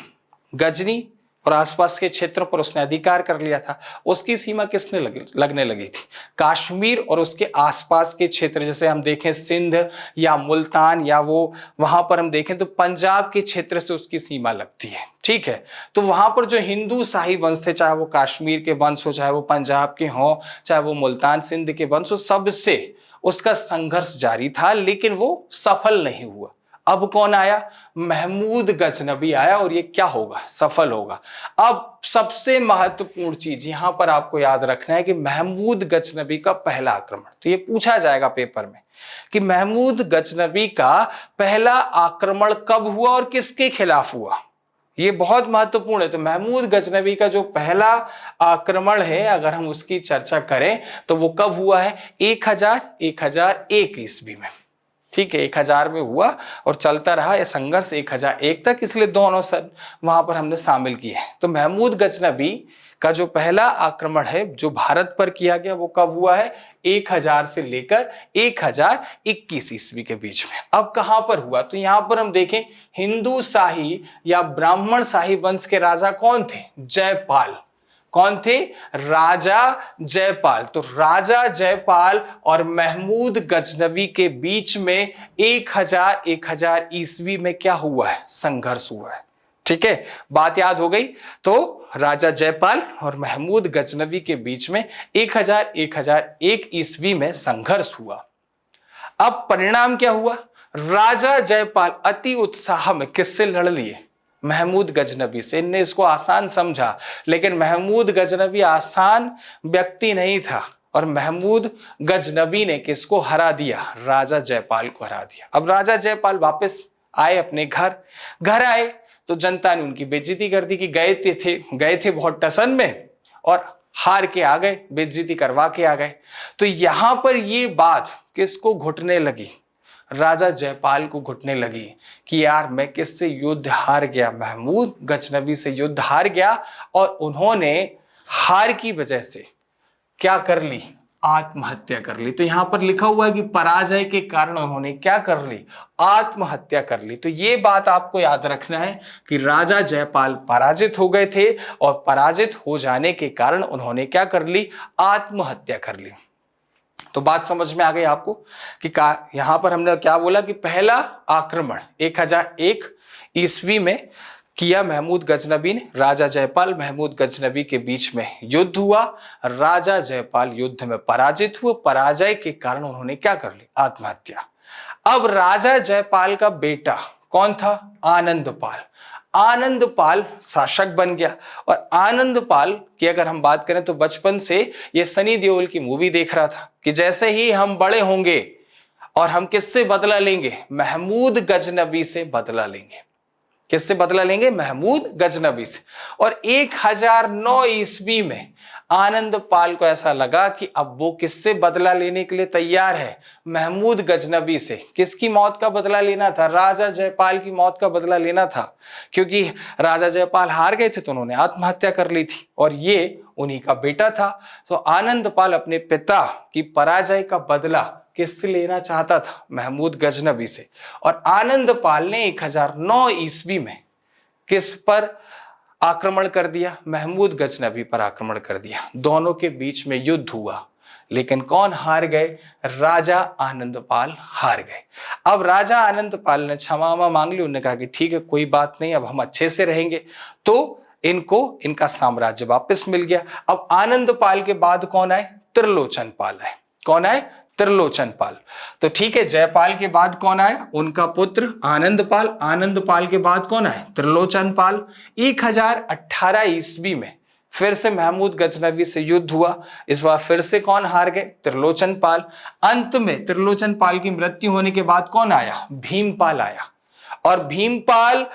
गजनी और आसपास के क्षेत्रों पर उसने अधिकार कर लिया था। उसकी सीमा किसने लगने लगी थी? कश्मीर और उसके आसपास के क्षेत्र, जैसे हम देखें सिंध या मुल्तान, या वो वहां पर हम देखें तो पंजाब के क्षेत्र से उसकी सीमा लगती है। ठीक है, तो वहां पर जो हिंदू शाही वंश थे, चाहे वो कश्मीर के वंश हो, चाहे वो पंजाब के हों, चाहे वो मुल्तान सिंध के वंश हो, सबसे उसका संघर्ष जारी था, लेकिन वो सफल नहीं हुआ। अब कौन आया? महमूद गजनबी आया और ये क्या होगा? सफल होगा। अब सबसे महत्वपूर्ण चीज यहां पर आपको याद रखना है कि महमूद गजनबी का पहला आक्रमण, तो ये पूछा जाएगा पेपर में कि महमूद गजनबी का पहला आक्रमण कब हुआ और किसके खिलाफ हुआ, ये बहुत महत्वपूर्ण है। तो महमूद गजनबी का जो पहला आक्रमण है, अगर हम उसकी चर्चा करें तो वो कब हुआ है? 1001 ईस्वी में। ठीक है, 1000 में हुआ और चलता रहा यह संघर्ष 1001 तक, इसलिए दोनों सन वहां पर हमने शामिल किए हैं। तो महमूद गजनबी का जो पहला आक्रमण है जो भारत पर किया गया वो कब हुआ है? 1000 से लेकर 1021 ईस्वी के बीच में। अब कहां पर हुआ? तो यहां पर हम देखें, हिंदू शाही या ब्राह्मण शाही वंश के राजा कौन थे? जयपाल। कौन थे? राजा जयपाल। तो राजा जयपाल और महमूद गजनवी के बीच में 1000 ईस्वी में क्या हुआ है? संघर्ष हुआ है। ठीक है, बात याद हो गई। तो राजा जयपाल और महमूद गजनवी के बीच में 1001 ईस्वी में संघर्ष हुआ। अब परिणाम क्या हुआ? राजा जयपाल अति उत्साह में किससे लड़ लिए? महमूद गजनबी से। इनने इसको आसान समझा, लेकिन महमूद गजनबी आसान व्यक्ति नहीं था और महमूद गजनबी ने किसको हरा दिया? राजा जयपाल को हरा दिया। अब राजा जयपाल वापस आए अपने घर आए तो जनता ने उनकी बेइज्जती कर दी कि गए थे बहुत टसन में और हार के आ गए, बेइज्जती करवा के आ गए। तो यहां पर ये बात किसको घुटने लगी? राजा जयपाल को घुटने लगी कि यार मैं किससे युद्ध हार गया? महमूद गजनबी से युद्ध हार गया और उन्होंने हार की वजह से क्या कर ली? आत्महत्या कर ली। तो यहां पर लिखा हुआ है कि पराजय के कारण उन्होंने क्या कर ली? आत्महत्या कर ली। तो ये बात आपको याद रखना है कि राजा जयपाल पराजित हो गए थे और पराजित हो जाने के कारण उन्होंने क्या कर ली? आत्महत्या कर ली। तो बात समझ में आ गई आपको कि यहां पर हमने क्या बोला कि पहला आक्रमण 1001 ईस्वी में किया महमूद गजनबी ने। राजा जयपाल महमूद गजनबी के बीच में युद्ध हुआ। राजा जयपाल युद्ध में पराजित हुए। पराजय के कारण उन्होंने क्या कर ली? आत्महत्या। अब राजा जयपाल का बेटा कौन था? आनंदपाल। आनंदपाल शासक बन गया और आनंदपाल की अगर हम बात करें तो बचपन से ये सनी देओल की मूवी देख रहा था कि जैसे ही हम बड़े होंगे और हम किससे बदला लेंगे? महमूद गजनबी से बदला लेंगे। किससे बदला लेंगे? महमूद गजनबी से। और 1009 ईस्वी में आनंदपाल को ऐसा लगा कि अब वो किससे बदला लेने के लिए तैयार है? महमूद गजनबी से। किसकी मौत का बदला लेना था? राजा जयपाल की मौत का बदला लेना था, क्योंकि राजा जयपाल हार गए थे तो उन्होंने आत्महत्या कर ली थी और ये उन्हीं का बेटा था। तो आनंदपाल अपने पिता की पराजय का बदला किससे लेना चाहता था? महमूद गजनबी से। और आनंदपाल ने 1009 ईस्वी में किस पर आक्रमण कर दिया? महमूद गजनबी पर आक्रमण कर दिया। दोनों के बीच में युद्ध हुआ, लेकिन कौन हार गए? राजा आनंदपाल हार गए। अब राजा आनंदपाल ने क्षमा मांग ली। उन्होंने कहा कि ठीक है, कोई बात नहीं, अब हम अच्छे से रहेंगे। तो इनको इनका साम्राज्य वापस मिल गया। अब आनंदपाल के बाद कौन आए? त्रिलोचनपाल आए। कौन आए? त्रिलोचनपाल। तो ठीक है, जयपाल के बाद कौन आया? उनका पुत्र आनंदपाल। आनंदपाल के बाद कौन आए? त्रिलोचनपाल। 1018 ईस्वी में फिर से महमूद गजनवी से युद्ध हुआ। इस बार फिर से कौन हार गए? त्रिलोचनपाल। अंत में त्रिलोचनपाल की मृत्यु होने के बाद कौन आया? भीमपाल आया। और भीमपाल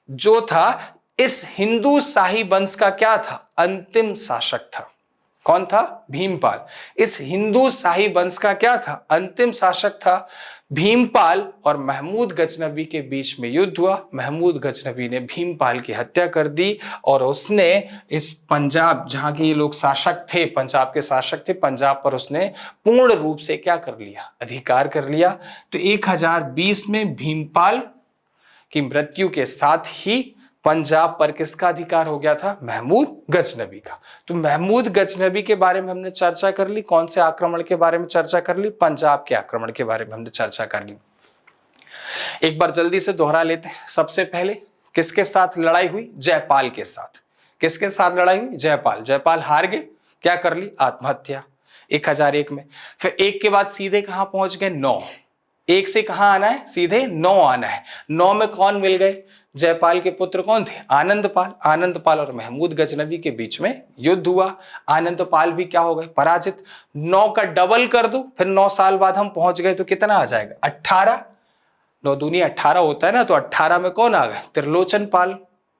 जो था इस हिंदू शाही वंश का क्या था? अंतिम शासक था। कौन था? भीमपाल। इस हिंदू शाही वंश का क्या था? अंतिम शासक था। भीमपाल और महमूद गजनवी के बीच में युद्ध हुआ। महमूद गजनवी ने भीमपाल की हत्या कर दी और उसने इस पंजाब, जहां के ये लोग शासक थे, पंजाब के शासक थे, पंजाब पर उसने पूर्ण रूप से क्या कर लिया? अधिकार कर लिया। तो 1020 में भीमपाल की मृत्यु के साथ ही पंजाब पर किसका अधिकार हो गया था? महमूद गजनवी का। तो महमूद गजनवी के बारे में हमने चर्चा कर ली। कौन से आक्रमण के बारे में चर्चा कर ली? पंजाब के आक्रमण के बारे में हमने चर्चा कर ली। एक बार जल्दी से दोहरा लेते हैं। सबसे पहले किसके साथ लड़ाई हुई? जयपाल के साथ। किसके साथ लड़ाई हुई? जयपाल। जयपाल हार गए, क्या कर ली? आत्महत्या 1001 में। फिर एक के बाद सीधे कहां पहुंच गए? 9। एक से कहां आना है, सीधे 9 आना है। 9 में कौन मिल गए, जयपाल के पुत्र कौन थे, आनंदपाल। आनंदपाल और महमूद गजनबी के बीच में युद्ध हुआ, आनंदपाल भी क्या हो गए, पराजित। 9 का डबल कर दो, फिर 9 साल बाद हम पहुंच गए तो कितना आ जाएगा, 18। 9 दूनी 18 होता है ना, तो 18 में कौन आ गए, त्रिलोचन पाल।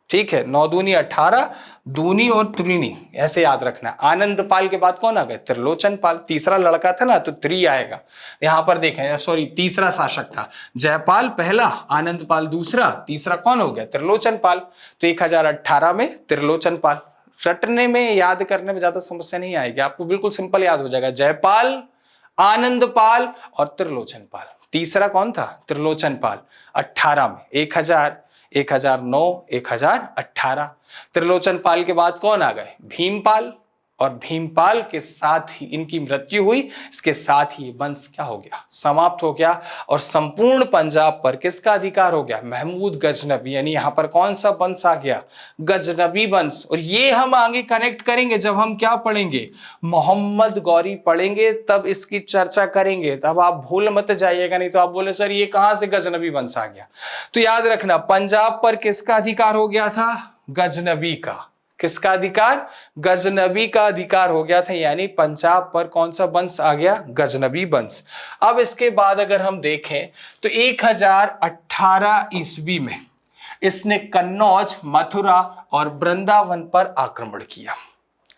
ठीक है, 9 दूनी 18, दूनी और त्रिनी ऐसे याद रखना। आनंदपाल के बाद कौन आ गए, त्रिलोचन पाल। तीसरा लड़का था ना, तो 3 आएगा। यहां पर देखें, सॉरी, तीसरा शासक था, जयपाल पहला, आनंदपाल दूसरा, तीसरा कौन हो गया, त्रिलोचन पाल। तो 1018 में त्रिलोचन पाल। रटने में, याद करने में ज्यादा समस्या नहीं आएगी, आपको बिल्कुल सिंपल याद हो जाएगा, जयपाल, आनंदपाल और त्रिलोचन पाल। तीसरा कौन था, त्रिलोचन पाल। 18 में 1000, 1009, 1018। त्रिलोचन पाल के बाद कौन आ गए, भीमपाल। और भीमपाल के साथ ही इनकी मृत्यु हुई, इसके साथ ही वंश क्या हो गया, समाप्त हो गया। और संपूर्ण पंजाब पर किसका अधिकार हो गया, महमूद गजनबी। यानी यहां पर कौन सा वंश आ गया, गजनबी वंश। और ये हम आगे कनेक्ट करेंगे जब हम क्या पढ़ेंगे, मोहम्मद गौरी पढ़ेंगे, तब इसकी चर्चा करेंगे। तब आप भूल मत जाइएगा, नहीं तो आप बोले सर ये कहां से गजनबी वंश आ गया। तो याद रखना, पंजाब पर किसका अधिकार हो गया था, गजनबी का। किसका अधिकार, गजनबी का अधिकार हो गया था। यानी पंजाब पर कौन सा वंश आ गया, गजनबी वंश। अब इसके बाद अगर हम देखें तो 1018 ईस्वी में इसने कन्नौज, मथुरा और वृंदावन पर आक्रमण किया।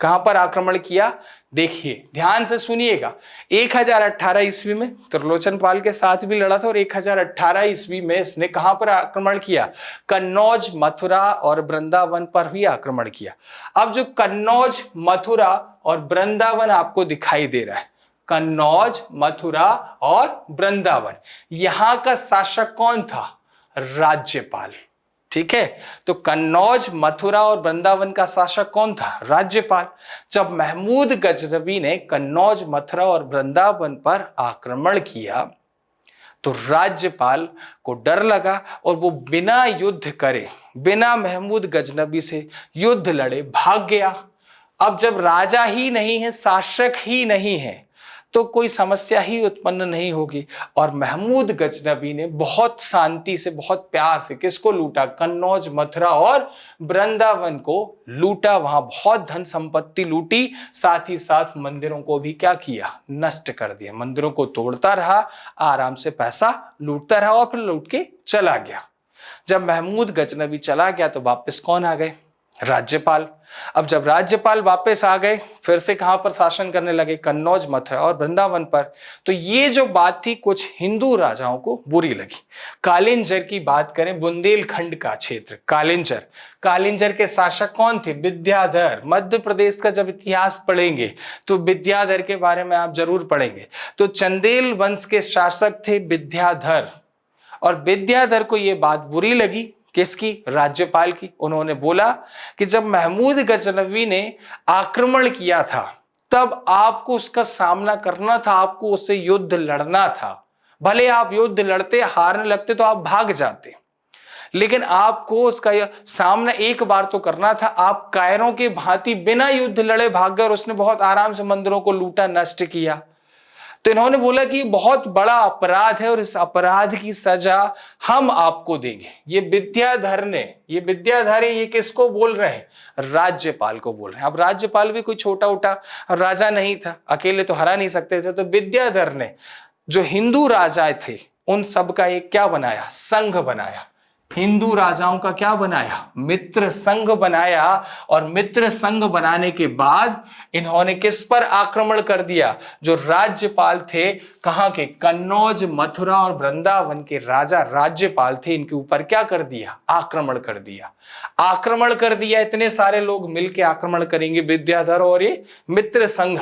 कहां पर आक्रमण किया, देखिए ध्यान से सुनिएगा। 1018 ईस्वी में त्रिलोचन पाल के साथ भी लड़ा था, और 1018 ईस्वी में इसने कहां पर आक्रमण किया, कन्नौज, मथुरा और वृंदावन पर भी आक्रमण किया। अब जो कन्नौज, मथुरा और वृंदावन आपको दिखाई दे रहा है, कन्नौज, मथुरा और वृंदावन, यहां का शासक कौन था, राज्यपाल। ठीक है, तो कन्नौज, मथुरा और वृंदावन का शासक कौन था, राज्यपाल। जब महमूद गजनबी ने कन्नौज, मथुरा और वृंदावन पर आक्रमण किया तो राज्यपाल को डर लगा और वो बिना युद्ध करे, बिना महमूद गजनबी से युद्ध लड़े भाग गया। अब जब राजा ही नहीं है, शासक ही नहीं है, तो कोई समस्या ही उत्पन्न नहीं होगी। और महमूद गजनबी ने बहुत शांति से, बहुत प्यार से किसको लूटा, कन्नौज, मथुरा और वृंदावन को लूटा। वहां बहुत धन संपत्ति लूटी, साथ ही साथ मंदिरों को भी क्या किया, नष्ट कर दिया। मंदिरों को तोड़ता रहा, आराम से पैसा लूटता रहा और फिर लूट के चला गया। जब महमूद गजनबी चला गया तो वापस कौन आ गए, राज्यपाल। अब जब राज्यपाल वापस आ गए, फिर से कहां पर शासन करने लगे, कन्नौज, मथुरा और वृंदावन पर। तो ये जो बात थी कुछ हिंदू राजाओं को बुरी लगी। कालिंजर की बात करें, बुंदेलखंड का क्षेत्र, कालिंजर, कालिंजर के शासक कौन थे, विद्याधर। मध्य प्रदेश का जब इतिहास पढ़ेंगे तो विद्याधर के बारे में आप जरूर पढ़ेंगे। तो चंदेल वंश के शासक थे विद्याधर, और विद्याधर को यह बात बुरी लगी, किसकी, राज्यपाल की। उन्होंने बोला कि जब महमूद गजनबी ने आक्रमण किया था तब आपको उसका सामना करना था, आपको उससे युद्ध लड़ना था। भले आप युद्ध लड़ते, हारने लगते तो आप भाग जाते, लेकिन आपको उसका सामना एक बार तो करना था। आप कायरों के भांति बिना युद्ध लड़े भाग गए और उसने बहुत आराम से मंदिरों को लूटा, नष्ट किया। तो इन्होंने बोला कि बहुत बड़ा अपराध है और इस अपराध की सजा हम आपको देंगे। ये विद्याधर ये किसको बोल रहे हैं, राज्यपाल को बोल रहे हैं। अब राज्यपाल भी कोई छोटा उटा राजा नहीं था, अकेले तो हरा नहीं सकते थे। तो विद्याधर ने जो हिंदू राजा थे उन सब का एक क्या बनाया, संघ बनाया। हिंदू राजाओं का क्या बनाया, मित्र संघ बनाया। और मित्र संघ बनाने के बाद इन्होंने किस पर आक्रमण कर दिया, जो राज्यपाल थे, कहां के, कन्नौज, मथुरा और वृंदावन के राजा राज्यपाल थे, इनके ऊपर क्या कर दिया, आक्रमण कर दिया। आक्रमण कर दिया, इतने सारे लोग मिलकर आक्रमण करेंगे, विद्याधर और ये मित्र संघ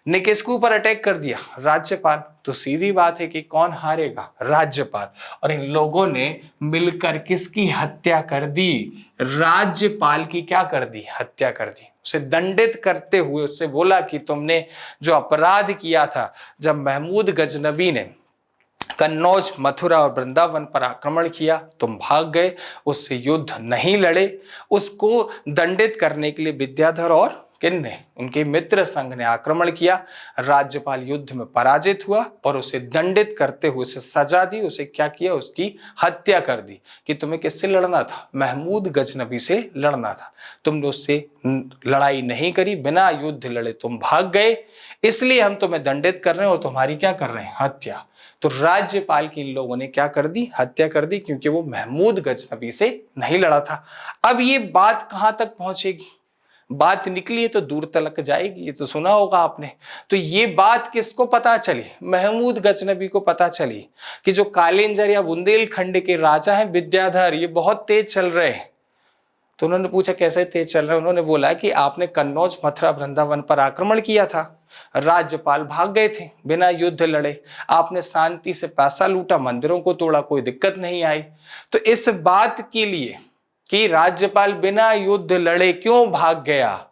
ने किसके ऊपर अटैक कर दिया, राज्यपाल। तो सीधी बात है कि कौन हारेगा, राज्यपाल। और इन लोगों ने मिलकर किसकी हत्या कर दी, राज्यपाल की क्या कर दी, हत्या कर दी। उसे दंडित करते हुए उससे बोला कि तुमने जो अपराध किया था, जब महमूद गजनबी ने कन्नौज, मथुरा और वृंदावन पर आक्रमण किया, तुम भाग गए, उससे युद्ध नहीं लड़े। उसको दंडित करने के लिए विद्याधर और किनने? उनके मित्र संघ ने आक्रमण किया। राज्यपाल युद्ध में पराजित हुआ और उसे दंडित करते हुए उसे सजा दी। उसे क्या किया? उसकी हत्या कर दी कि तुम्हें किससे लड़ना था? महमूद गजनबी से लड़ना था। तुमने उससे लड़ाई नहीं करी, बिना युद्ध लड़े तुम भाग गए, इसलिए हम तुम्हें दंडित कर रहे हैं और तुम्हारी क्या कर रहे हैं? हत्या। तो राज्यपाल की इन लोगों ने क्या कर दी? हत्या कर दी, क्योंकि वो महमूद गजनबी से नहीं लड़ा था। अब ये बात कहां तक पहुंचेगी? बात निकली है तो दूर तक जाएगी, ये तो सुना होगा आपने। तो ये बात किसको पता चली? महमूद गजनबी को पता चली कि जो कालिंजर या बुंदेलखंड के राजा हैं विद्याधर, ये बहुत तेज चल रहे हैं। तो उन्होंने पूछा कैसे तेज चल रहे हैं? उन्होंने बोला कि आपने कन्नौज, मथुरा, वृंदावन पर आक्रमण किया था, राज्यपाल भाग गए थे बिना युद्ध लड़े, आपने शांति से पैसा लूटा, मंदिरों को तोड़ा, कोई दिक्कत नहीं आई। तो इस बात के लिए कि राज्यपाल बिना युद्ध लड़े क्यों भाग गया,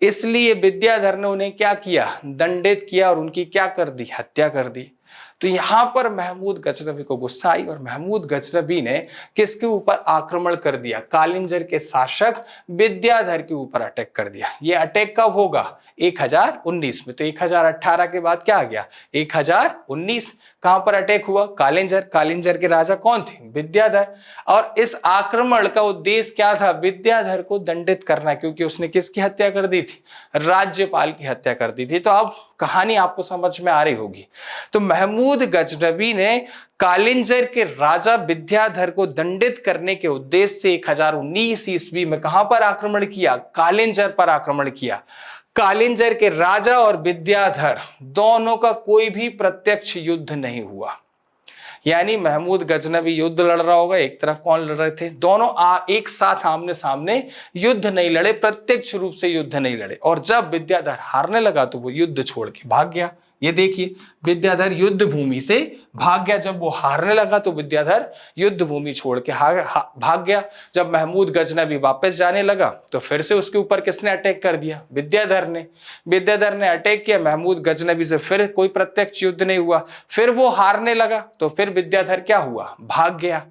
इसलिए विद्याधर ने उन्हें क्या किया? दंडित किया और उनकी क्या कर दी? हत्या कर दी। तो यहां पर महमूद गजनबी को गुस्सा आई और महमूद गजनबी ने किसके ऊपर आक्रमण कर दिया? कालिंजर के शासक विद्याधर के ऊपर अटैक कर दिया। ये अटैक कब होगा? 1019 में। तो 1018 के बाद क्या आ गया? 1019। कहां पर अटैक हुआ? कालिंजर। कालिंजर के राजा कौन थे? विद्याधर। और इस आक्रमण का उद्देश्य क्या था? विद्याधर को दंडित करना, क्योंकि उसने किसकी हत्या कर दी थी? राज्यपाल की हत्या कर दी थी। तो अब कहानी आपको समझ में आ रही होगी। तो महमूद गजनबी ने कालिंजर के राजा विद्याधर को दंडित करने के उद्देश्य से 1019 ईस्वी में कहां पर आक्रमण किया? कालिंजर पर आक्रमण किया। कालिंजर के राजा और विद्याधर दोनों का कोई भी प्रत्यक्ष युद्ध नहीं हुआ। यानी महमूद गजनबी युद्ध लड़ रहा होगा, एक तरफ कौन लड़ रहे थे? दोनों एक साथ आमने सामने युद्ध नहीं लड़े, प्रत्यक्ष रूप से युद्ध नहीं लड़े। और जब विद्याधर हारने लगा तो वो युद्ध छोड़ के भाग गया। ये देखिए, विद्याधर युद्ध भूमि से भाग गया। जब वो हारने लगा तो विद्याधर युद्ध भूमि छोड़ के भाग गया। जब महमूद गजनबी वापस जाने लगा तो फिर से उसके ऊपर किसने अटैक कर दिया? विद्याधर ने। विद्याधर ने अटैक किया, महमूद गजनबी से फिर कोई प्रत्यक्ष युद्ध नहीं हुआ। फिर वो हारने लगा तो फिर विद्याधर क्या हुआ? भाग गया।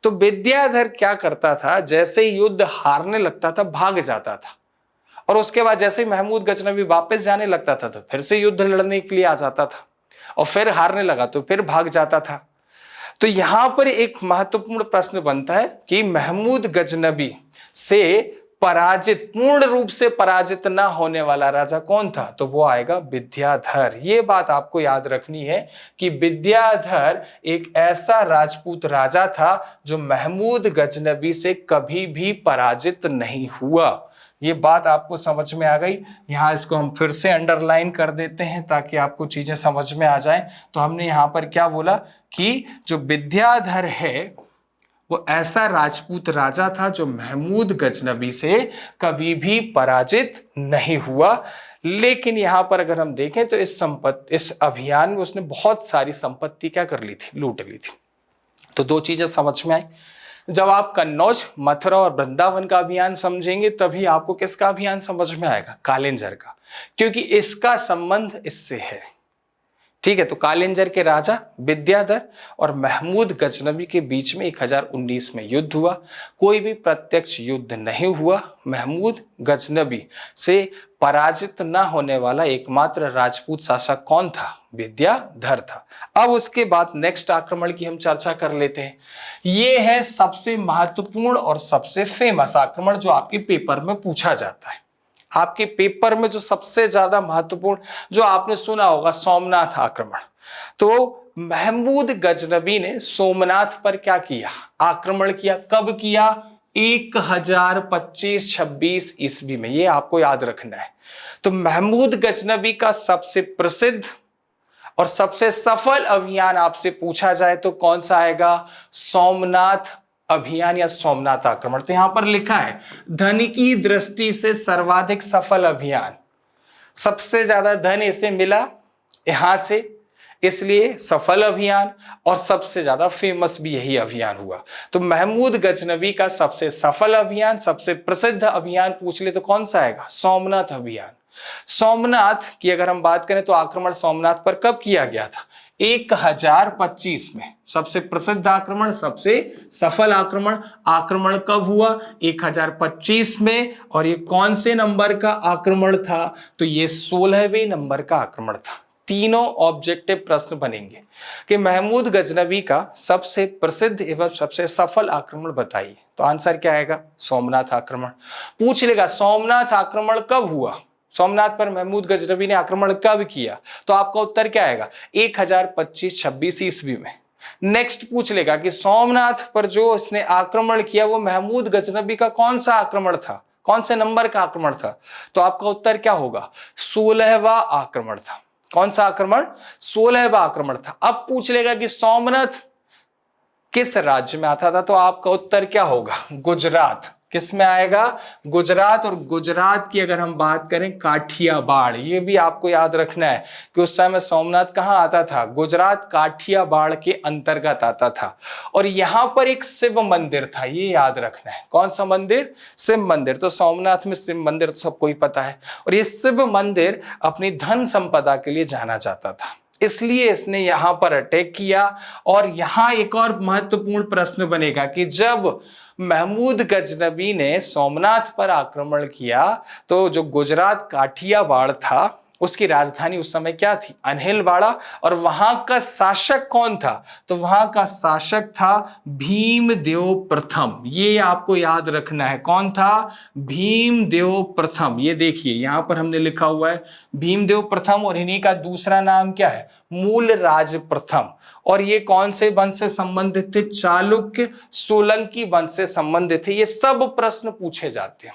तो विद्याधर क्या करता था? जैसे ही युद्ध हारने लगता था भाग जाता था, और उसके बाद जैसे ही महमूद गजनबी वापस जाने लगता था तो फिर से युद्ध लड़ने के लिए आ जाता था, और फिर हारने लगा तो फिर भाग जाता था। तो यहां पर एक महत्वपूर्ण प्रश्न बनता है कि महमूद गजनबी से पराजित, पूर्ण रूप से पराजित ना होने वाला राजा कौन था? तो वो आएगा विद्याधर। ये बात आपको याद रखनी है कि विद्याधर एक ऐसा राजपूत राजा था जो महमूद गजनबी से कभी भी पराजित नहीं हुआ। ये बात आपको समझ में आ गई। यहाँ इसको हम फिर से अंडरलाइन कर देते हैं ताकि आपको चीजें समझ में आ जाएं। तो हमने यहाँ पर क्या बोला कि जो विद्याधर है वो ऐसा राजपूत राजा था जो महमूद गजनबी से कभी भी पराजित नहीं हुआ। लेकिन यहां पर अगर हम देखें तो इस अभियान में उसने बहुत सारी संपत्ति क्या कर ली थी? लूट ली थी। तो दो चीजें समझ में आई। जब आप कन्नौज, मथुरा और वृंदावन का अभियान समझेंगे तभी आपको किसका अभियान समझ में आएगा? कालिंजर का, क्योंकि इसका संबंध इससे है। ठीक है, तो कालिंजर के राजा विद्याधर और महमूद गजनबी के बीच में 1019 में युद्ध हुआ। कोई भी प्रत्यक्ष युद्ध नहीं हुआ। महमूद गजनबी से पराजित न होने वाला एकमात्र राजपूत शासक कौन था? विद्याधर था। अब उसके बाद नेक्स्ट आक्रमण की हम चर्चा कर लेते हैं। यह है सबसे महत्वपूर्ण और सबसे फेमस आक्रमण जो आपके पेपर में पूछा जाता है। आपके पेपर में जो सबसे ज्यादा महत्वपूर्ण, जो आपने सुना होगा, सोमनाथ आक्रमण। तो महमूद गजनबी ने सोमनाथ पर क्या किया? आक्रमण किया। कब किया? 1025-26 ईस्वी में। ये आपको याद रखना है। तो महमूद गजनबी का सबसे प्रसिद्ध और सबसे सफल अभियान आपसे पूछा जाए तो कौन सा आएगा? सोमनाथ अभियान या सोमनाथ आक्रमण। तो यहां पर लिखा है धन की दृष्टि से सर्वाधिक सफल अभियान। सबसे ज्यादा धन इसे मिला यहां से, इसलिए सफल अभियान, और सबसे ज्यादा फेमस भी यही अभियान हुआ। तो महमूद गजनबी का सबसे सफल अभियान, सबसे प्रसिद्ध अभियान पूछ ले तो कौन सा आएगा? सोमनाथ अभियान। सोमनाथ की अगर हम बात करें तो आक्रमण सोमनाथ पर कब किया गया था? 1025 में सबसे प्रसिद्ध आक्रमण, सबसे सफल आक्रमण, आक्रमण कब हुआ? 1025 में। और ये कौन से नंबर का आक्रमण था? तो ये 16वें नंबर का आक्रमण था। तीनों ऑब्जेक्टिव प्रश्न बनेंगे कि महमूद गजनबी का सबसे प्रसिद्ध एवं सबसे सफल आक्रमण बताइए। तो आंसर क्या आएगा? सोमनाथ आक्रमण। पूछ लेगा सोमनाथ आक्रमण कब हुआ, सोमनाथ पर महमूद गजनबी ने आक्रमण कब किया, तो आपका उत्तर क्या आएगा? 1025-26 ईस्वी में। नेक्स्ट पूछ लेगा कि सोमनाथ पर जो इसने आक्रमण किया वो महमूद गजनबी का कौन सा आक्रमण था, कौन से नंबर का आक्रमण था, तो आपका उत्तर क्या होगा? 16वां आक्रमण था। कौन सा आक्रमण? 16वां आक्रमण था। अब पूछ लेगा कि सोमनाथ किस राज्य में आता था, तो आपका उत्तर क्या होगा? गुजरात। किस में आएगा? गुजरात। और गुजरात की अगर हम बात करें, काठियावाड़। ये भी आपको याद रखना है कि उस समय सोमनाथ कहां आता था? गुजरात, काठियावाड़ के अंतर्गत आता था। और यहां पर एक शिव मंदिर था, ये याद रखना है। कौन सा मंदिर? शिव मंदिर। तो सोमनाथ में शिव मंदिर तो सबको ही पता है। और ये शिव मंदिर अपनी धन संपदा के लिए जाना जाता था, इसलिए इसने यहां पर अटैक किया। और यहां एक और महत्वपूर्ण प्रश्न बनेगा कि जब महमूद गजनबी ने सोमनाथ पर आक्रमण किया तो जो गुजरात काठियावाड़ था उसकी राजधानी उस समय क्या थी? अनहिलवाड़ा। और वहां का शासक कौन था? तो वहां का शासक था भीमदेव प्रथम। ये आपको याद रखना है। कौन था? भीमदेव प्रथम। ये देखिए यहां पर हमने लिखा हुआ है भीमदेव प्रथम, और इन्हीं का दूसरा नाम क्या है? मूलराज प्रथम। और ये कौन से वंश से संबंधित थे? चालुक्य सोलंकी वंश से संबंधित थे। ये सब प्रश्न पूछे जाते हैं,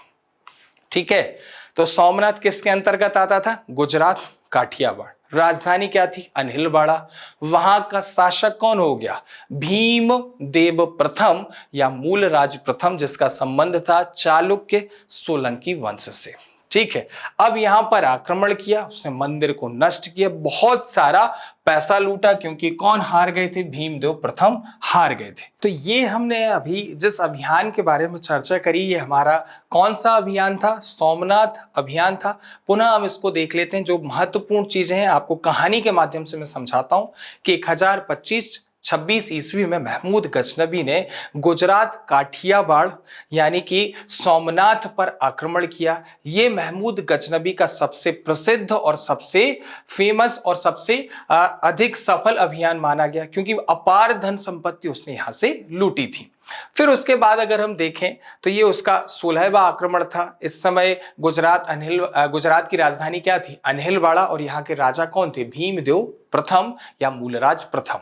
ठीक है। तो सोमनाथ किसके अंतर्गत आता था? गुजरात, काठियावाड़। राजधानी क्या थी? अनहिलवाड़ा। वहां का शासक कौन हो गया? भीमदेव प्रथम या मूलराज प्रथम, जिसका संबंध था चालुक्य सोलंकी वंश से, ठीक है। अब यहां पर आक्रमण किया, उसने मंदिर को नष्ट किया, बहुत सारा पैसा लूटा, क्योंकि कौन हार गए थे? भीमदेव प्रथम हार गए थे। तो ये हमने अभी जिस अभियान के बारे में चर्चा करी, ये हमारा कौन सा अभियान था? सोमनाथ अभियान था। पुनः हम इसको देख लेते हैं। जो महत्वपूर्ण चीजें हैं आपको कहानी के माध्यम से मैं समझाता हूं कि 1025-26 ईस्वी में महमूद गजनबी ने गुजरात काठियावाड़ यानी कि सोमनाथ पर आक्रमण किया। ये महमूद गजनबी का सबसे प्रसिद्ध और सबसे फेमस और सबसे अधिक सफल अभियान माना गया, क्योंकि अपार धन संपत्ति उसने यहां से लूटी थी। फिर उसके बाद अगर हम देखें तो ये उसका 16वां आक्रमण था। इस समय गुजरात की राजधानी क्या थी? अनहिलवाड़ा। और यहाँ के राजा कौन थे? भीमदेव प्रथम या मूलराज प्रथम।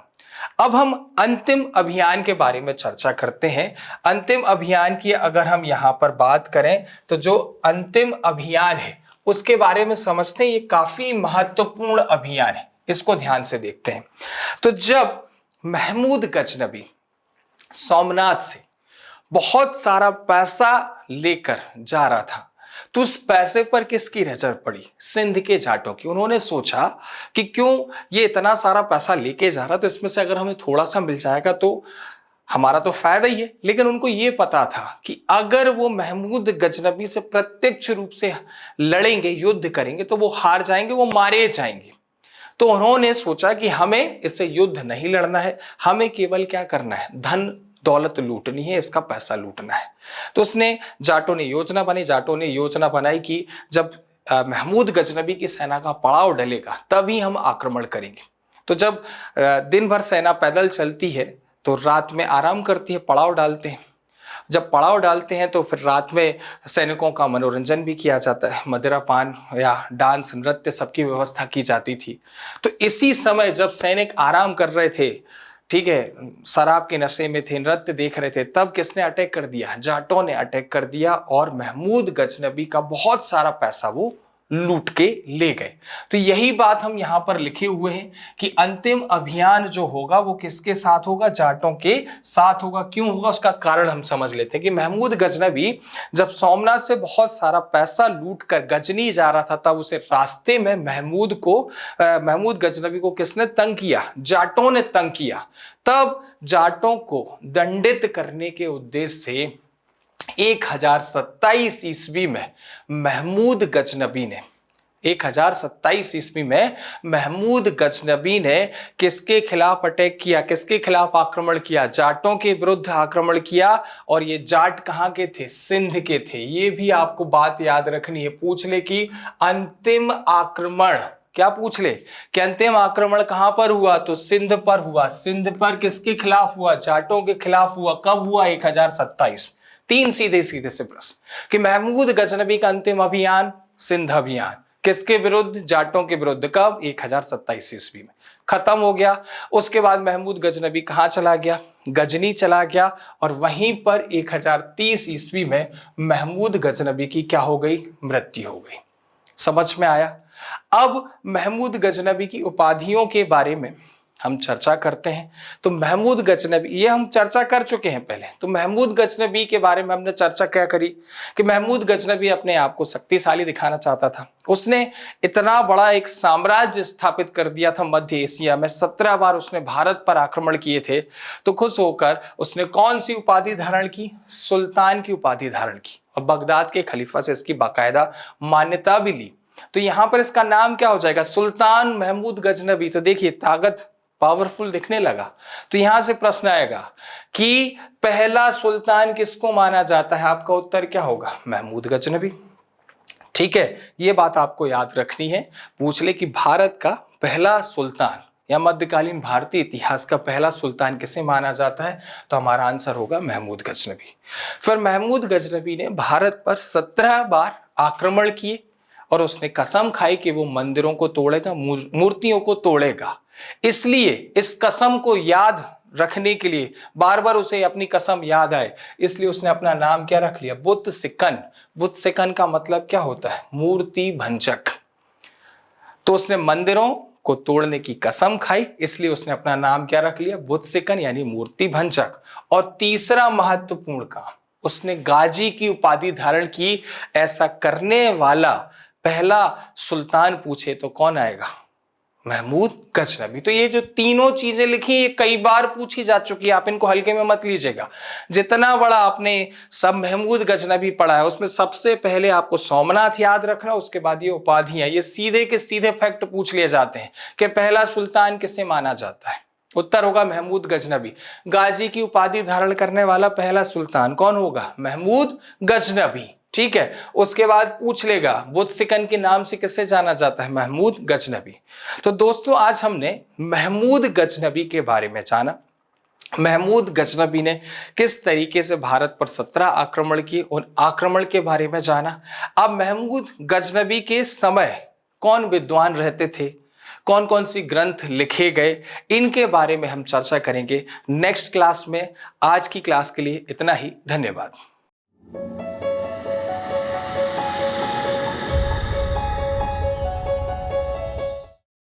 अब हम अंतिम अभियान के बारे में चर्चा करते हैं। अंतिम अभियान की अगर हम यहां पर बात करें तो जो अंतिम अभियान है उसके बारे में समझते हैं। ये काफी महत्वपूर्ण अभियान है, इसको ध्यान से देखते हैं। तो जब महमूद गजनबी सोमनाथ से बहुत सारा पैसा लेकर जा रहा था तो उस पैसे पर किसकी नजर पड़ी? सिंध के जाटों की। उन्होंने सोचा कि क्यों ये इतना सारा पैसा लेके जा रहा, तो इसमें से अगर हमें थोड़ा सा मिल जाएगा तो हमारा तो फायदा ही है। लेकिन उनको ये पता था कि अगर वो महमूद गजनबी से प्रत्यक्ष रूप से लड़ेंगे, युद्ध करेंगे, तो वो हार जाएंगे, वो मारे जाएंगे। तो उन्होंने सोचा कि हमें इससे युद्ध नहीं लड़ना है, हमें केवल क्या करना है? धन दौलत लूटनी है, इसका पैसा लूटना है। तो जाटों ने योजना बनाई कि जब महमूद गजनबी की सेना का पड़ाव डलेगा तभी हम आक्रमण करेंगे। तो जब दिन भर सेना पैदल चलती है तो रात में आराम करती है, पड़ाव डालते हैं। जब पड़ाव डालते हैं तो फिर रात में सैनिकों का मनोरंजन भी किया जाता है, मदिरा पान या डांस नृत्य सबकी व्यवस्था की जाती थी। तो इसी समय जब सैनिक आराम कर रहे थे, ठीक है, शराब के नशे में थे, नृत्य देख रहे थे, तब किसने अटैक कर दिया? जाटों ने अटैक कर दिया और महमूद गजनबी का बहुत सारा पैसा वो लूट के ले गए। तो यही बात हम यहां पर लिखे हुए हैं कि अंतिम अभियान जो होगा वो किसके साथ होगा? जाटों के साथ होगा। क्यों होगा उसका कारण हम समझ लेते हैं कि महमूद गजनबी जब सोमनाथ से बहुत सारा पैसा लूट कर गजनी जा रहा था तब उसे रास्ते में महमूद गजनबी को किसने तंग किया? जाटों ने तंग किया। तब जाटों को दंडित करने के उद्देश्य से 1027 ईस्वी में महमूद गजनबी ने 1027 ईस्वी में महमूद गजनबी ने किसके खिलाफ अटैक किया, किसके खिलाफ आक्रमण किया? जाटों के विरुद्ध आक्रमण किया। और ये जाट कहां के थे? सिंध के थे। ये भी आपको बात याद रखनी है, पूछ ले कि अंतिम आक्रमण, क्या पूछ ले कि अंतिम आक्रमण कहां पर हुआ? तो सिंध पर हुआ। सिंध पर किसके खिलाफ हुआ? जाटों के खिलाफ हुआ। कब हुआ? 1027। तीन सीधे सीधे से प्रश्न कि महमूद गजनबी का अंतिम अभियान सिंध अभियान किसके विरुद्ध? जाटों के विरुद्ध। कब? 1027 ईस्वी में खत्म हो गया। उसके बाद महमूद गजनबी कहां चला गया? गजनी चला गया। और वहीं पर 1030 ईस्वी में महमूद गजनबी की क्या हो गई? मृत्यु हो गई। समझ में आया? अब महमूद गजनबी की उपाधियों के बारे में हम चर्चा करते हैं। तो महमूद गजनबी, ये हम चर्चा कर चुके हैं पहले। तो महमूद गजनबी के बारे में हमने चर्चा क्या करी कि महमूद गजनबी अपने आप को शक्तिशाली दिखाना चाहता था। उसने इतना बड़ा एक साम्राज्य स्थापित कर दिया था मध्य एशिया में। 17 बार उसने भारत पर आक्रमण किए थे। तो खुश होकर उसने कौन सी उपाधि धारण की? सुल्तान की उपाधि धारण की। और बगदाद के खलीफा से इसकी बाकायदा मान्यता भी ली। तो यहां पर इसका नाम क्या हो जाएगा? सुल्तान महमूद गजनबी। तो देखिए ताकत, पावरफुल दिखने लगा। तो यहां से प्रश्न आएगा कि पहला सुल्तान किसको माना जाता है? आपका उत्तर क्या होगा? महमूद गजनबी। ठीक है, यह बात आपको याद रखनी है। पूछ ले कि भारत का पहला सुल्तान या मध्यकालीन भारतीय इतिहास का पहला सुल्तान किसे माना जाता है? तो हमारा आंसर होगा महमूद गजनबी। फिर महमूद गजनबी ने भारत पर 17 बार आक्रमण किए और उसने कसम खाई कि वो मंदिरों को तोड़ेगा, मूर्तियों को तोड़ेगा। इसलिए इस कसम को याद रखने के लिए, बार बार उसे अपनी कसम याद आए, इसलिए उसने अपना नाम क्या रख लिया? बुत सिकन। बुत सिकन का मतलब क्या होता है? मूर्ति भंजक। तो उसने मंदिरों को तोड़ने की कसम खाई, इसलिए उसने अपना नाम क्या रख लिया? बुत सिकन, यानी मूर्ति भंजक। और तीसरा महत्वपूर्ण काम, उसने गाजी की उपाधि धारण की। ऐसा करने वाला पहला सुल्तान पूछे तो कौन आएगा? महमूद गजनबी। तो ये जो तीनों चीजें लिखी ये कई बार पूछी जा चुकी है, आप इनको हल्के में मत लीजिएगा। जितना बड़ा आपने सब महमूद गजनबी पढ़ा है उसमें सबसे पहले आपको सोमनाथ याद रखना, उसके बाद ये उपाधियां, ये सीधे के सीधे फैक्ट पूछ लिए जाते हैं कि पहला सुल्तान किसे माना जाता है? उत्तर होगा महमूद गजनबी। गाजी की उपाधि धारण करने वाला पहला सुल्तान कौन होगा? महमूद गजनबी। ठीक है, उसके बाद पूछ लेगा बुत सिकन के नाम से किसे जाना जाता है? महमूद गजनबी। तो दोस्तों आज हमने महमूद गजनबी के बारे में जाना। महमूद गजनबी ने किस तरीके से भारत पर 17 आक्रमण किए, उन आक्रमण के बारे में जाना। अब महमूद गजनबी के समय कौन विद्वान रहते थे, कौन कौन सी ग्रंथ लिखे गए, इनके बारे में हम चर्चा करेंगे नेक्स्ट क्लास में। आज की क्लास के लिए इतना ही। धन्यवाद।